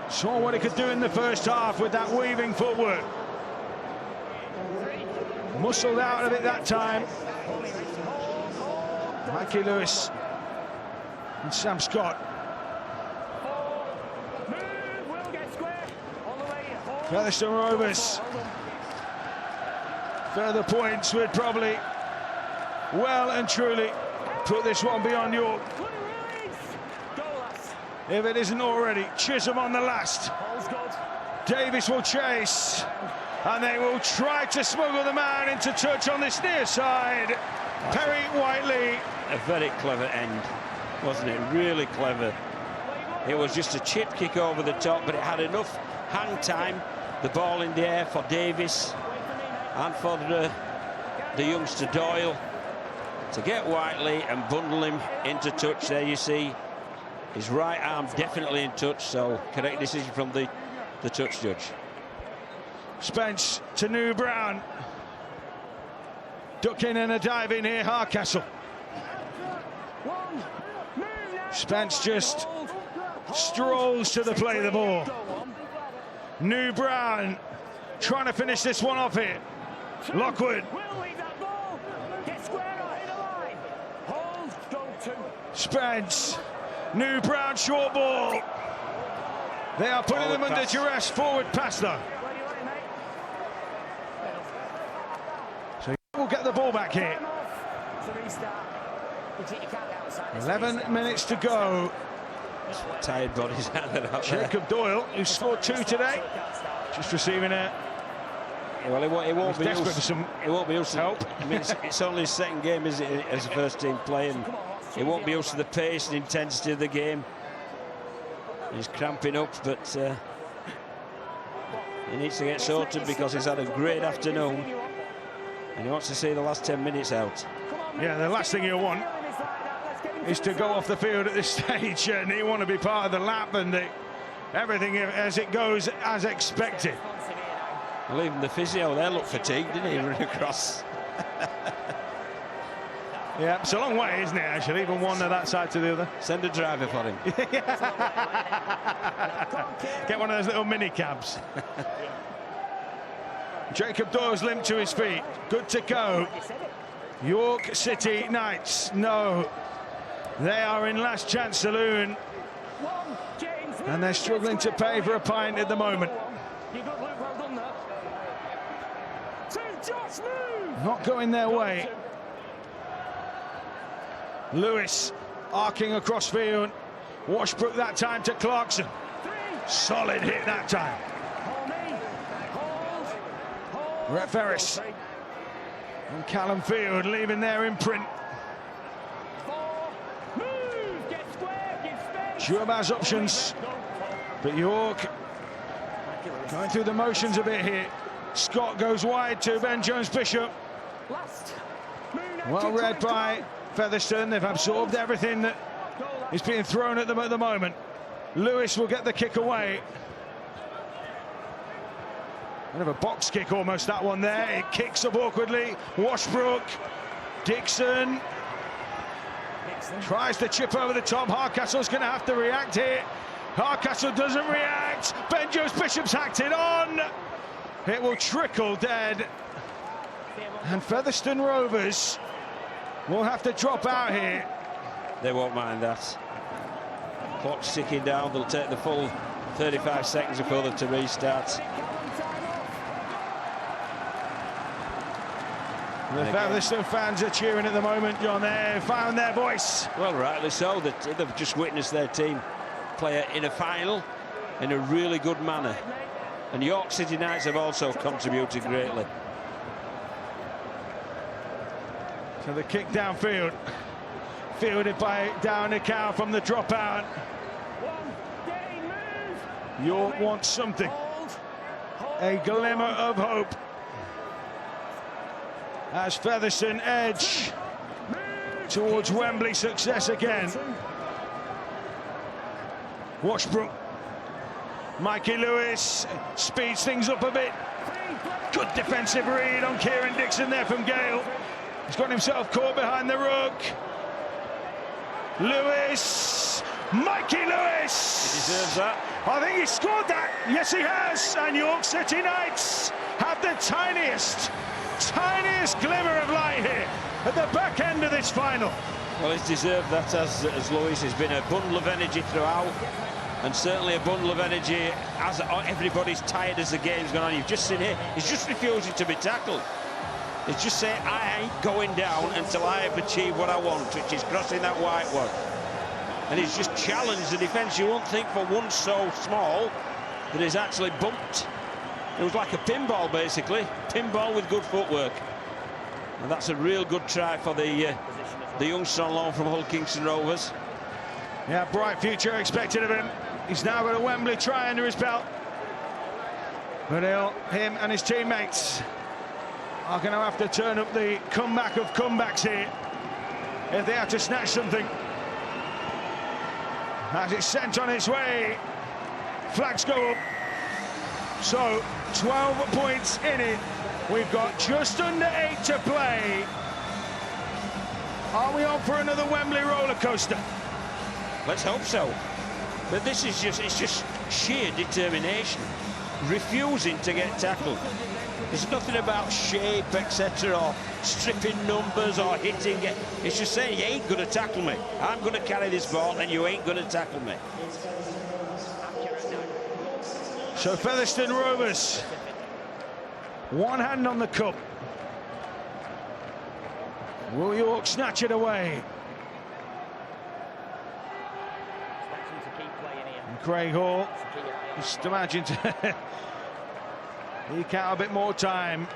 Speaker 1: saw what he could do in the first half with that weaving footwork. Muscled out of it that time. Mikey Lewis and Sam Scott. Featherstone Rovers. Further points would probably well and truly put this one beyond York. If it isn't already. Chisholm on the last. Davis will chase. And they will try to smuggle the man into touch on this near side. Perry Whiteley.
Speaker 2: A very clever end, wasn't it? Really clever. It was just a chip kick over the top, but it had enough hang time. The ball in the air for Davis and for the youngster Doyle to get Whiteley and bundle him into touch. There you see his right arm definitely in touch, so correct decision from the touch judge.
Speaker 1: Spence to New Brown. Ducking and a dive in here, Hardcastle. Spence just strolls to the play of the ball. New Brown trying to finish this one off here. Lockwood. Spence. New Brown short ball. They are putting them under duress. Forward pass though. So we'll get the ball back here. 11 minutes to go.
Speaker 2: Tired bodies out there.
Speaker 1: Jacob Doyle, who scored 2 today, just receiving a.
Speaker 2: Well, it won't be
Speaker 1: desperate for some.
Speaker 2: It won't be used to
Speaker 1: help.
Speaker 2: I mean, it's only his second game, is it, as a first-team player, and it won't be used to the pace and intensity of the game. He's cramping up, but he needs to get sorted because he's had a great afternoon, and he wants to see the last 10 minutes out.
Speaker 1: Yeah, the last thing you'll want is to go off the field at this stage, and you want to be part of the lap and everything as it goes as expected.
Speaker 2: Well, even the physio there looked fatigued, didn't he, running across?
Speaker 1: Yeah, it's a long way, isn't it, actually, even one to that side to the other.
Speaker 2: Send a driver for him.
Speaker 1: Get one of those little mini cabs. Jacob Doyle's limped to his feet. Good to go. York City Knights, no. They are in last chance saloon. And they're struggling to pay for a pint at the moment. Not going their way. Lewis arcing across field. Washbrook that time to Clarkson. Solid hit that time. Rhett Ferris and Callum Field leaving their imprint. Shuabaz options, but York going through the motions a bit here. Scott goes wide to Ben Jones-Bishop. Well read by Featherstone. They've absorbed everything that is being thrown at them at the moment. Lewis will get the kick away. Bit of a box kick almost, that one there. It kicks up awkwardly. Washbrook. Dixon tries to chip over the top. Hardcastle's going to have to react here. Hardcastle doesn't react. Ben Jones-Bishop's hacked it on. It will trickle dead. And Featherstone Rovers will have to drop out here.
Speaker 2: They won't mind that. Clock's ticking down. They'll take the full 35 seconds before them to restart.
Speaker 1: The Featherstone fans are cheering at the moment, John. They've found their voice.
Speaker 2: Well, rightly so. They've just witnessed their team play in a final in a really good manner. And York City Knights have also contributed greatly.
Speaker 1: So the kick downfield, fielded by Downey Cow from the dropout. York wants something, a glimmer of hope, as Featherstone edge towards Wembley success again. Washbrook, Mikey Lewis speeds things up a bit. Good defensive read on Kieran Dixon there from Gale. He's got himself caught behind the ruck. Lewis, Mikey Lewis.
Speaker 2: He deserves that.
Speaker 1: I think he scored that. Yes, he has. And York City Knights have the tiniest glimmer of light here at the back end of this final.
Speaker 2: Well, he's deserved that as Lewis has been a bundle of energy throughout, and certainly a bundle of energy as everybody's tired as the game's gone on. You've just seen here, he's just refusing to be tackled. He's just saying, I ain't going down until I have achieved what I want, which is crossing that white one. And he's just challenged the defence. You won't think for one so small that he's actually bumped. It was like a pinball, basically. Pinball with good footwork. And that's a real good try for the youngster on loan from Hull Kingston Rovers.
Speaker 1: Yeah, bright future expected of him. He's now got a Wembley try under his belt. But him and his teammates are going to have to turn up the comeback of comebacks here if they have to snatch something. As it's sent on its way, flags go up. So 12 points in it. We've got just under 8 to play. Are we on for another Wembley roller coaster?
Speaker 2: Let's hope so. But this is it's just sheer determination, refusing to get tackled. There's nothing about shape, etc., or stripping numbers or hitting it. It's just saying, you ain't going to tackle me. I'm going to carry this ball and you ain't going to tackle me.
Speaker 1: So Featherstone Rovers, one hand on the cup. Will York snatch it away? And Craig Hall, just imagine to eke out a bit more time.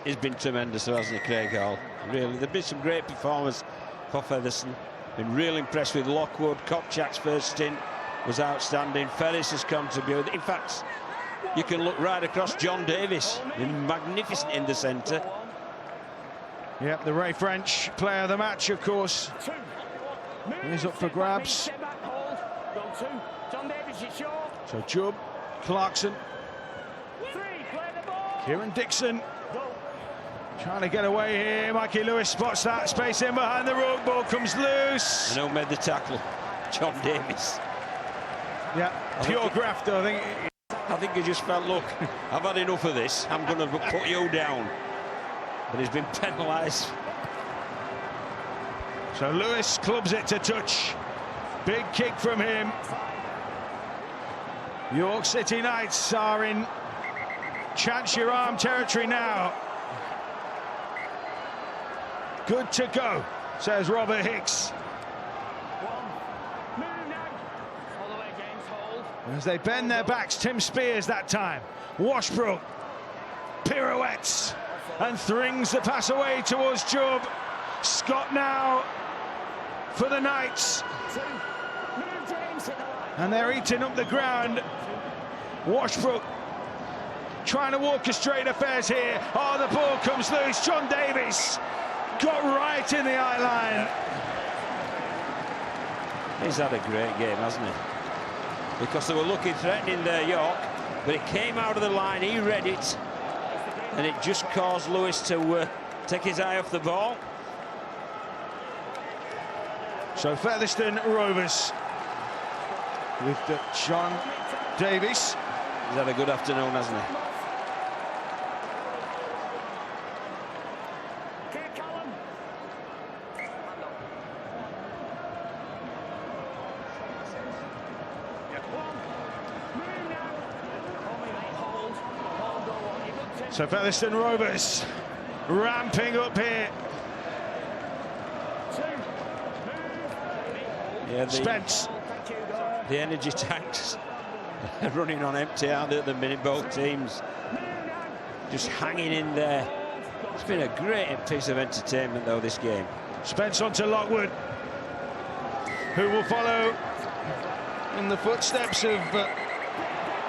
Speaker 2: He's been tremendous, hasn't he, Craig Hall? Really, there've been some great performers for Featherstone. Been real impressed with Lockwood. Kopchak's first stint was outstanding. Ferris has contributed. In fact, you can look right across. John Davis, been magnificent in the centre.
Speaker 1: Yep, the Ray French player of the match, of course. He's up for grabs. So Jubb, Clarkson, Kieran Dixon trying to get away here. Mikey Lewis spots that space in behind the ruck. Ball comes loose.
Speaker 2: And who made the tackle? John Davis.
Speaker 1: Yeah, pure graft, I think.
Speaker 2: I think he just felt, look, I've had enough of this. I'm going to put you down. But he's been penalised.
Speaker 1: So Lewis clubs it to touch. Big kick from him. York City Knights are in chance your arm territory now. Good to go, says Robert Hicks. As they bend their backs, Tim Spears that time. Washbrook pirouettes and thrings the pass away towards Jubb. Scott now for the Knights. And they're eating up the ground. Washbrook trying to orchestrate affairs here. Oh, the ball comes loose. John Davis got right in the eye line.
Speaker 2: He's had a great game, hasn't he? Because they were looking threatening there, York, but it came out of the line, he read it, and it just caused Lewis to take his eye off the ball.
Speaker 1: So Featherstone Rovers with John Davis.
Speaker 2: He's had a good afternoon, hasn't he?
Speaker 1: So Featherstone Rovers ramping up here.
Speaker 2: Yeah,
Speaker 1: Spence.
Speaker 2: The energy tanks are running on empty, aren't they, at the minute, both teams just hanging in there. It's been a great piece of entertainment, though, this game.
Speaker 1: Spence onto Lockwood, who will follow in the footsteps of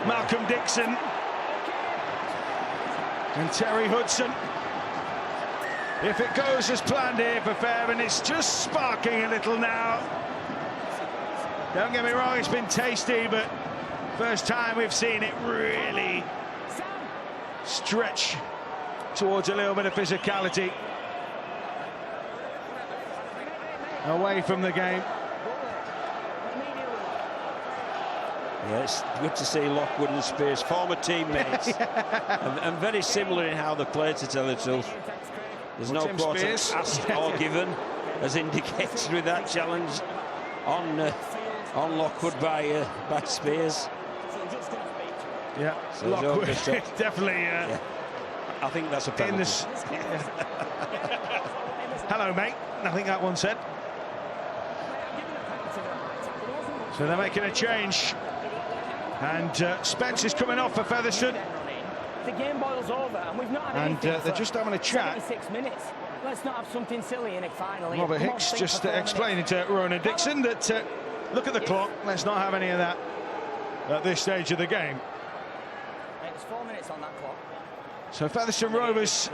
Speaker 1: Malcolm Dixon and Terry Hudson. If it goes as planned here for Fairbairn, it's just sparking a little now. Don't get me wrong, it's been tasty, but first time we've seen it really stretch towards a little bit of physicality. away from the game.
Speaker 2: Yeah, it's good to see Lockwood and Spears, former teammates, and very similar in how they play, to tell the truth. There's no quarter asked or given, as indicated with that challenge on Lockwood by Spears.
Speaker 1: Yeah,
Speaker 2: So
Speaker 1: Lockwood definitely.
Speaker 2: Yeah. I think that's a penalty.
Speaker 1: Hello, mate. I think that one said. So they're making a change. And Spence is coming off for Featherstone.
Speaker 4: The game boils over, and we've not had anything
Speaker 1: they're just having a chat.
Speaker 4: 76 minutes. Let's not have something silly in it finally.
Speaker 1: Robert Hicks just explaining to Ronan Dixon that look at the clock. Let's not have any of that at this stage of the game.
Speaker 4: It's 4 minutes on that clock.
Speaker 1: So Featherstone Rovers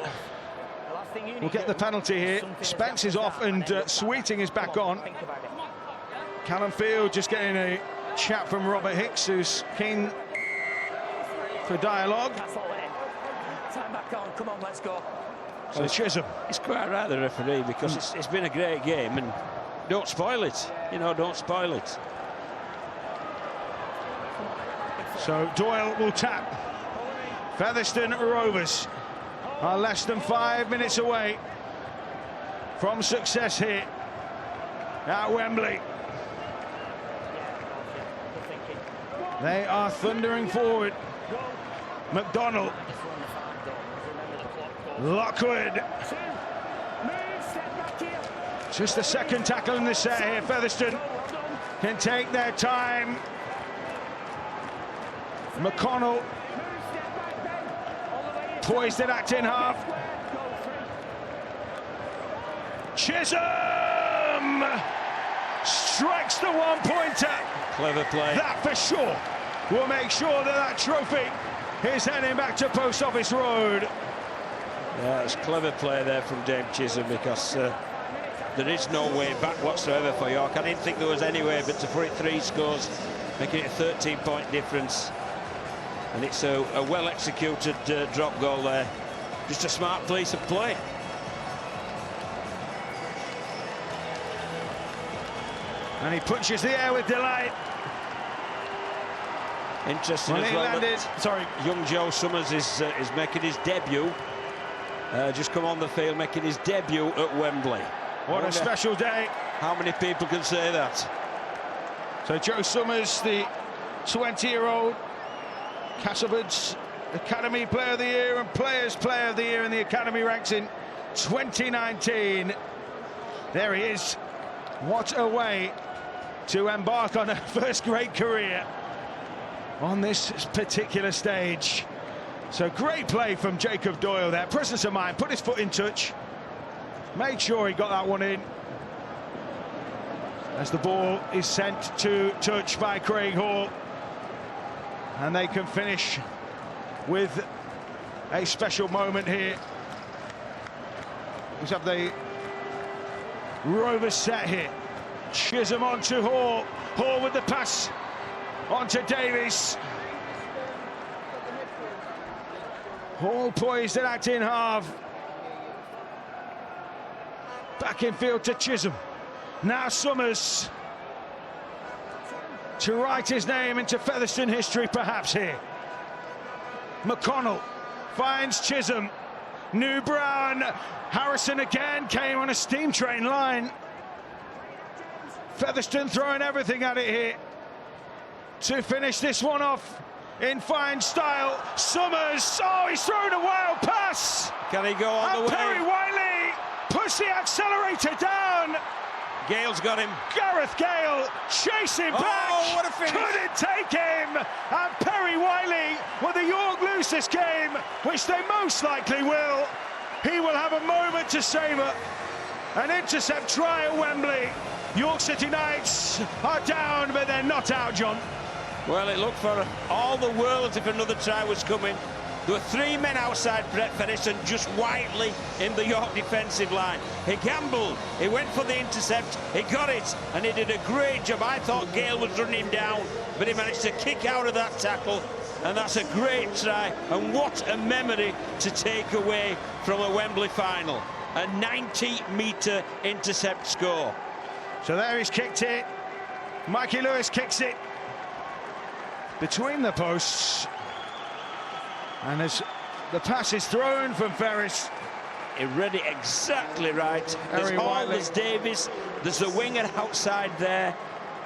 Speaker 1: will get the penalty here. Spence is off and Sweeting is back on. Callum Field just getting a chat from Robert Hicks, who's keen for dialogue.
Speaker 4: Time back on, come on, let's go.
Speaker 1: So Chisholm.
Speaker 2: It's quite right, the referee, because it's been a great game, and don't spoil it. You know, don't spoil it.
Speaker 1: So Doyle will tap. Featherstone Rovers are less than 5 minutes away from success here at Wembley. They are thundering forward. McDonald. Lockwood. Just the second tackle in the set here. Featherstone can take their time. McConnell poised at acting half. Chisholm strikes the one-pointer.
Speaker 2: Clever play.
Speaker 1: That for sure will make sure that trophy is heading back to Post Office Road.
Speaker 2: Yeah, it's clever play there from James Chisholm, because there is no way back whatsoever for York. I didn't think there was any way but to put it 3 scores, making it a 13-point difference. And it's a well-executed drop goal there. Just a smart piece of play.
Speaker 1: And he punches the air with delight.
Speaker 2: Interesting
Speaker 1: Well,
Speaker 2: as
Speaker 1: he
Speaker 2: well
Speaker 1: landed.
Speaker 2: that
Speaker 1: Sorry.
Speaker 2: young Joe Summers is making his debut. Just come on the field, making his debut at Wembley.
Speaker 1: What a special day.
Speaker 2: How many people can say that?
Speaker 1: So Joe Summers, the 20-year-old Castleford's Academy Player of the Year and Players Player of the Year in the Academy ranks in 2019. There he is. What a way to embark on a first great career on this particular stage. So great play from Jacob Doyle there. Presence of mind, put his foot in touch, made sure he got that one in. As the ball is sent to touch by Craig Hall. And they can finish with a special moment here. We have the Rovers set here. Chisholm on to Hall. Hall with the pass on to Davies. Hall poised at acting half. Back in field to Chisholm. Now Summers to write his name into Featherstone history perhaps here. McConnell finds Chisholm. New Brown. Harrison again came on a steam train line. Featherstone throwing everything at it here to finish this one off in fine style. Summers, oh, he's thrown a wild pass.
Speaker 2: Can he go on the way?
Speaker 1: Perry Wiley puts the accelerator down.
Speaker 2: Gale's got him.
Speaker 1: Gareth Gale chasing back.
Speaker 2: Oh, what a finish.
Speaker 1: Couldn't take him. And Perry Wiley with the York lose this game, which they most likely will. He will have a moment to savour. An intercept try at Wembley. York City Knights are down, but they're not out, John.
Speaker 2: Well, it looked for all the world as if another try was coming. There were 3 men outside Brett Featherstone, just Whiteley in the York defensive line. He gambled, he went for the intercept, he got it, and he did a great job. I thought Gale was running him down, but he managed to kick out of that tackle, and that's a great try. And what a memory to take away from a Wembley final. A 90-metre intercept score.
Speaker 1: So there he's kicked it. Mikey Lewis kicks it between the posts. And as the pass is thrown from Ferris.
Speaker 2: He read it exactly right. There's Hall, there's Davis, there's the winger outside there.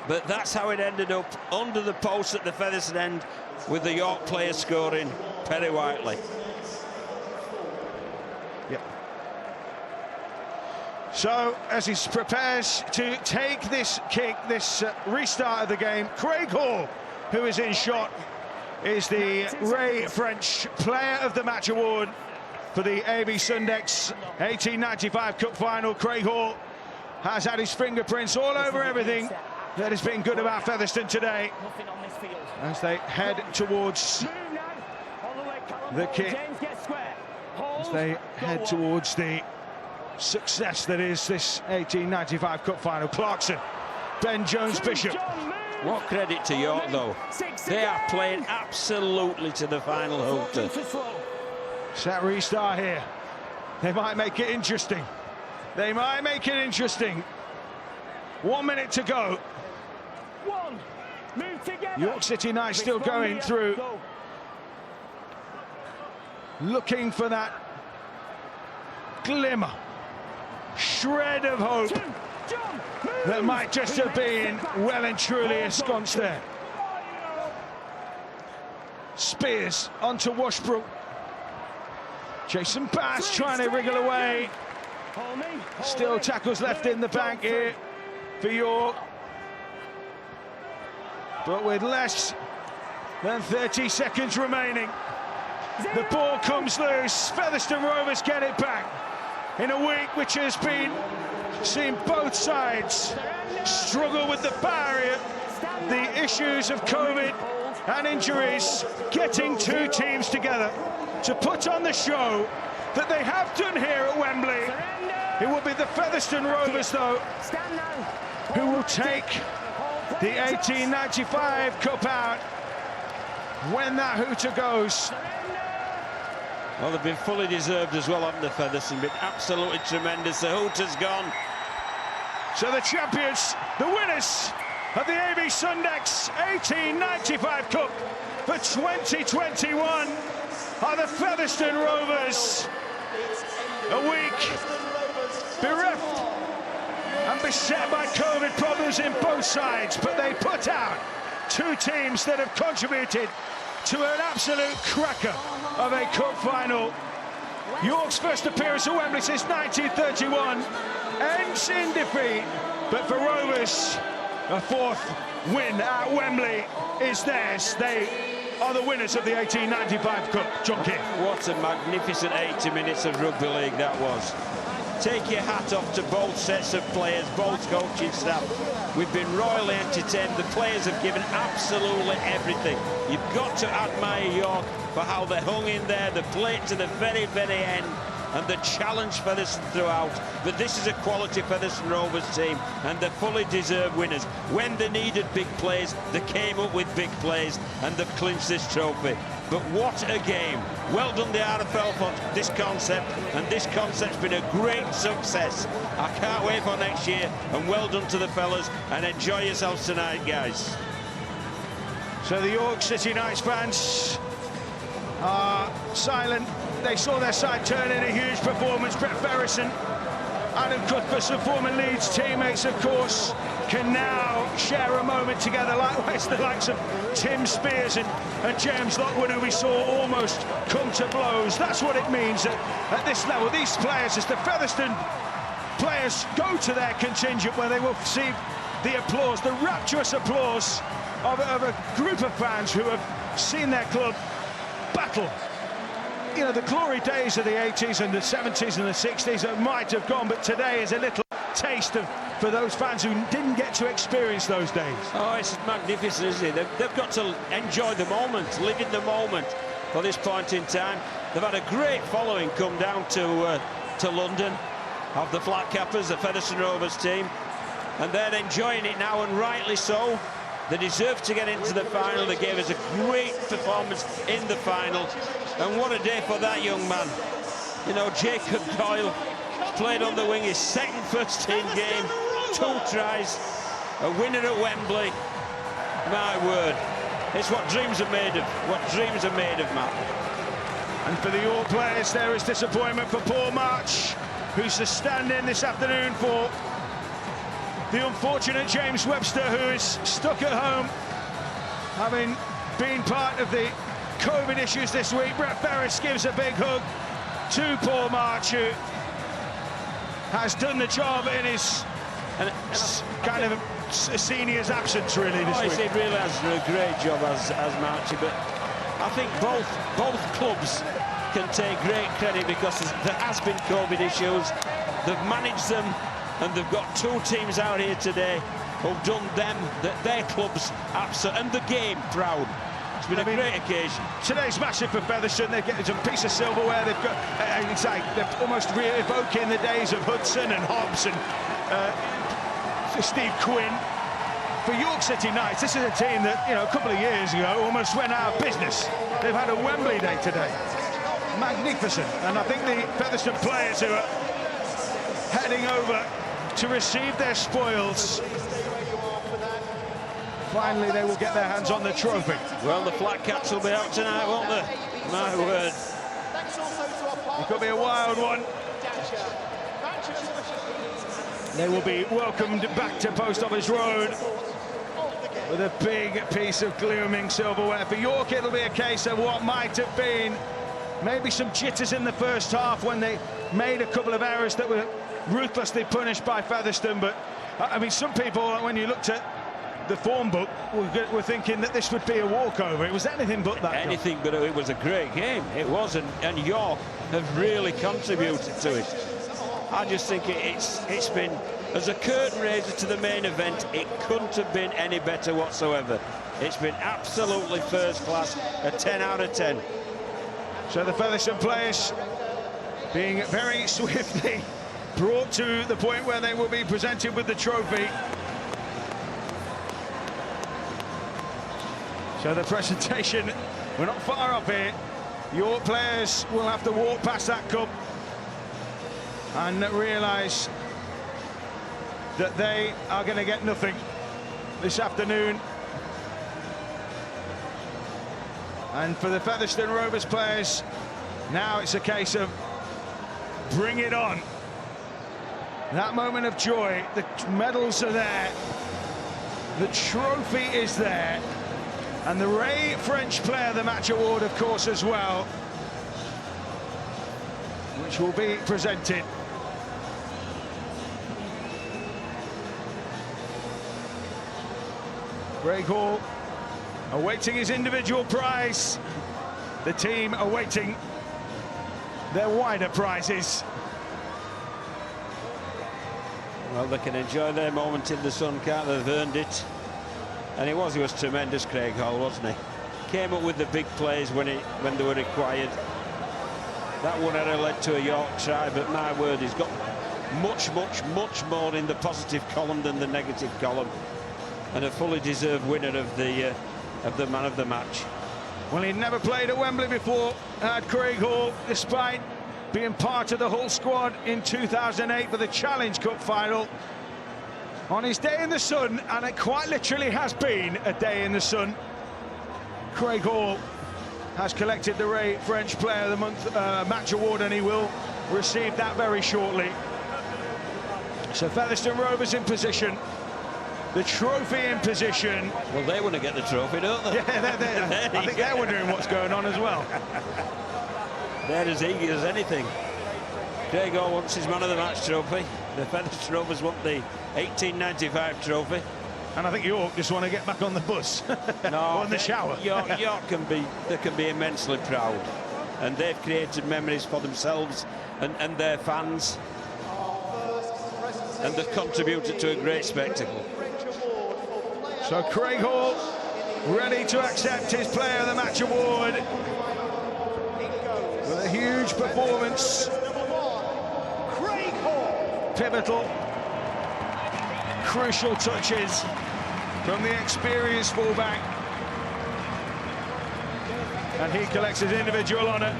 Speaker 2: But that's how it ended up, under the post at the Featherstone end, with the York player scoring, Perry Whiteley.
Speaker 1: Yep. So, as he prepares to take this kick, this restart of the game, Craig Hall, who is in shot, is the Ray French Player of the Match award for the AB Sundex 1895 Cup Final. Craig Hall has had his fingerprints all over everything that has been good about Featherstone today as they head towards the kick, as they head towards the success that is this 1895 Cup Final. Clarkson, Ben Jones Bishop.
Speaker 2: What credit to York, though. They are playing absolutely to the final hooter.
Speaker 1: Set restart here. They might make it interesting. They might make it interesting. 1 minute to go. York City Knights still going through, looking for that glimmer, shred of hope that might just have been well and truly ensconced there. Spears onto Washbrook. Jason Bass trying to wriggle away. Still tackles left in the bank here for York. But with less than 30 seconds remaining, the ball comes loose. Featherstone Rovers get it back in a week which has been seen both sides struggle with the barrier, the issues of COVID and injuries, getting two teams together to put on the show that they have done here at Wembley. It will be the Featherstone Rovers, though, who will take the 1895 Cup out when that hooter goes.
Speaker 2: Well, they've been fully deserved as well, haven't they, Featherstone? Been absolutely tremendous. The hooter's gone.
Speaker 1: So the champions, the winners of the AB Sundex 1895 Cup for 2021 are the Featherstone Rovers. A week bereft and beset by COVID problems in both sides, but they put out two teams that have contributed to an absolute cracker of a cup final. York's first appearance at Wembley since 1931 ends in defeat, but for Rovers, a fourth win at Wembley is theirs. They are the winners of the 1895 Cup. John Keir.
Speaker 2: What a magnificent 80 minutes of rugby league that was. Take your hat off to both sets of players, both coaching staff. We've been royally entertained. The players have given absolutely everything. You've got to admire York for how they hung in there, they played to the very, very end, and the challenge Featherstone throughout. But this is a quality Featherstone Rovers team, and they're fully deserved winners. When they needed big plays, they came up with big plays, and they've clinched this trophy. But what a game. Well done the RFL for this concept, and this concept's been a great success. I can't wait for next year, and well done to the fellas, and enjoy yourselves tonight, guys.
Speaker 1: So the York City Knights fans are silent. They saw their side turn in a huge performance. Brett Ferrison, Adam Cuthbertson, and former Leeds teammates, of course, can now share a moment together. Likewise, the likes of Tim Spears and James Lockwood, who we saw almost come to blows. That's what it means at this level. These players, as the Featherstone players go to their contingent, where they will see the applause, the rapturous applause of a group of fans who have seen their club battle. You know, the glory days of the 80s and the 70s and the 60s that might have gone, but today is a little taste for those fans who didn't get to experience those days.
Speaker 2: Oh, it's magnificent, isn't it? They've got to enjoy the moment, live in the moment for this point in time. They've had a great following come down to London of the Flat Cappers, the Featherstone Rovers team, and they're enjoying it now, and rightly so. They deserve to get into the final. They gave us a great performance in the final, and what a day for that young man. You know, Jacob Doyle played on the wing, his second first team game. 2 tries, a winner at Wembley. My word, it's what dreams are made of. What dreams are made of, Matt.
Speaker 1: And for the York players, there is disappointment for Paul March, who's the stand-in this afternoon for the unfortunate James Webster, who is stuck at home, having been part of the COVID issues this week. Brett Ferris gives a big hug to Paul March, who has done the job in his kind of a senior's absence, really, this week.
Speaker 2: He really has done a great job as Marchie, but I think both clubs can take great credit because there has been COVID issues. They've managed them, and they've got 2 teams out here today who've done their clubs absolutely, and the game proud. It's been a great occasion. Today's massive for Featherstone. They're getting some piece of silverware. They've got, it's like they're almost re-evoking the days of Hudson and Hobbs and Steve Quinn. For York City Knights, this is a team that, you know, a couple of years ago almost went out of business. They've had a Wembley day today. Magnificent. And I think the Featherstone players who are heading over to receive their spoils, finally they will get their hands on the trophy. Well, the Flat Cats will be out tonight, won't they? My word.
Speaker 1: It could be a wild one. They will be welcomed back to Post Office Road with a big piece of gleaming silverware. For York, it'll be a case of what might have been maybe some jitters in the first half when they made a couple of errors that were ruthlessly punished by Featherstone. But I mean, some people, when you looked at the form book, were thinking that this would be a walkover. It was anything but that.
Speaker 2: Anything but it was a great game. It was, and York have really contributed to it. I just think it's been, as a curtain raiser to the main event, it couldn't have been any better whatsoever. It's been absolutely first class, a 10 out of 10.
Speaker 1: So the Featherstone players being very swiftly brought to the point where they will be presented with the trophy. So the presentation, we're not far off here. Your players will have to walk past that cup and realise that they are going to get nothing this afternoon. And for the Featherstone Rovers players, now it's a case of bring it on. That moment of joy, the medals are there, the trophy is there, and the Ray French Player of the Match award, of course, as well, which will be presented. Craig Hall awaiting his individual prize. The team awaiting their wider prizes.
Speaker 2: Well, they can enjoy their moment in the sun, can't they? They've earned it. And he was tremendous, Craig Hall, wasn't he? Came up with the big plays when they were required. That one error led to a York try, but my word, he's got much more in the positive column than the negative column, and a fully deserved winner of the man of the match.
Speaker 1: Well, he'd never played at Wembley before, Craig Hall, despite being part of the Hull squad in 2008 for the Challenge Cup final. On his day in the sun, and it quite literally has been a day in the sun, Craig Hall has collected the Ray French Player of the Month match award, and he will receive that very shortly. So Featherstone Rovers in position, the trophy in position.
Speaker 2: Well, they want to get the trophy, don't they?
Speaker 1: Yeah, I think they're wondering what's going on as well.
Speaker 2: They're as eager as anything. Craig Hall wants his man of the match trophy. The Featherstone Rovers want the 1895 trophy.
Speaker 1: And I think York just want to get back on the bus.
Speaker 2: No,
Speaker 1: or in the shower.
Speaker 2: York can be immensely proud, and they've created memories for themselves and their fans, and they've contributed to a great spectacle.
Speaker 1: So Craig Hall ready to accept his Player of the Match award with a huge performance.
Speaker 3: Craig Hall.
Speaker 1: Pivotal, crucial touches from the experienced fullback, and he collects his individual honour.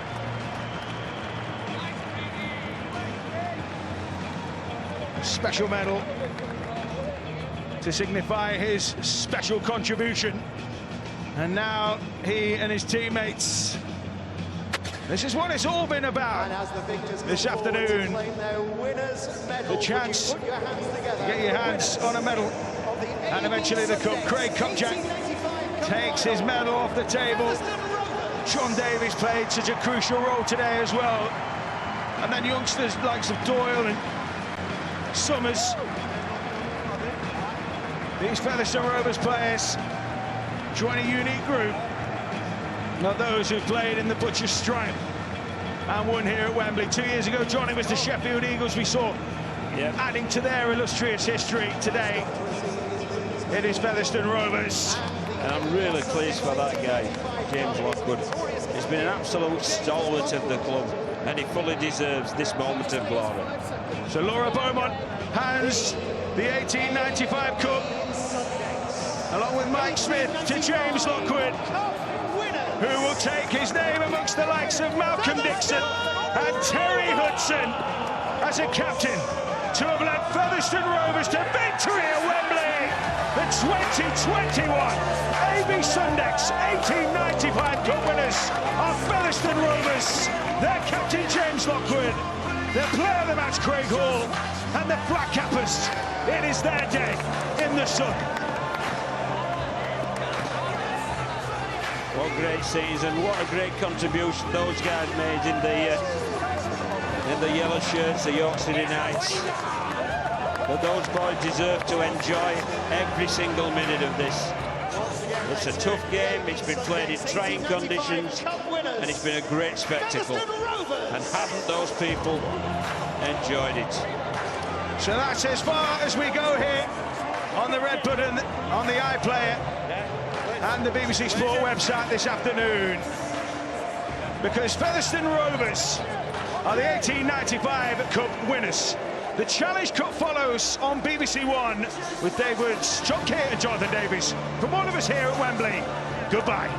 Speaker 1: Special medal to signify his special contribution. And now he and his teammates, this is what it's all been about this afternoon. The chance to get your hands on a medal and eventually the cup. Craig Kopczak takes his medal off the table. Sean Davies played such a crucial role today as well. And then youngsters likes of Doyle and Summers. These Featherstone Rovers players join a unique group. Not those who played in the Butcher's stripe and won here at Wembley. 2 years ago, Johnny, was the Sheffield Eagles we saw adding to their illustrious history today. It is Featherstone Rovers.
Speaker 2: And I'm really pleased for that guy, James Lockwood. He's been an absolute stalwart of the club, and he fully deserves this moment of glory.
Speaker 1: So Laura Beaumont hands the 1895 Cup, along with Mike Smith, to James Lockwood, who will take his name amongst the likes of Malcolm Dixon and Terry Hudson as a captain to have led Featherstone Rovers to victory at Wembley. The 2021 AB Sundex 1895 Cup winners are Featherstone Rovers. Their captain James Lockwood, their player of the match Craig Hall, and the Black Cappers. It is their day in the sun.
Speaker 2: What a great season, what a great contribution those guys made in the yellow shirts, the York City Knights. But those boys deserve to enjoy every single minute of this. It's a tough game, it's been played in trying conditions, and it's been a great spectacle. And haven't those people enjoyed it?
Speaker 1: So that's as far as we go here on the red button, on the iPlayer and the BBC Sport website this afternoon. Because Featherstone Rovers are the 1895 Cup winners. The Challenge Cup follows on BBC One with Dave Woods, John Kate and Jonathan Davies. From all of us here at Wembley, goodbye.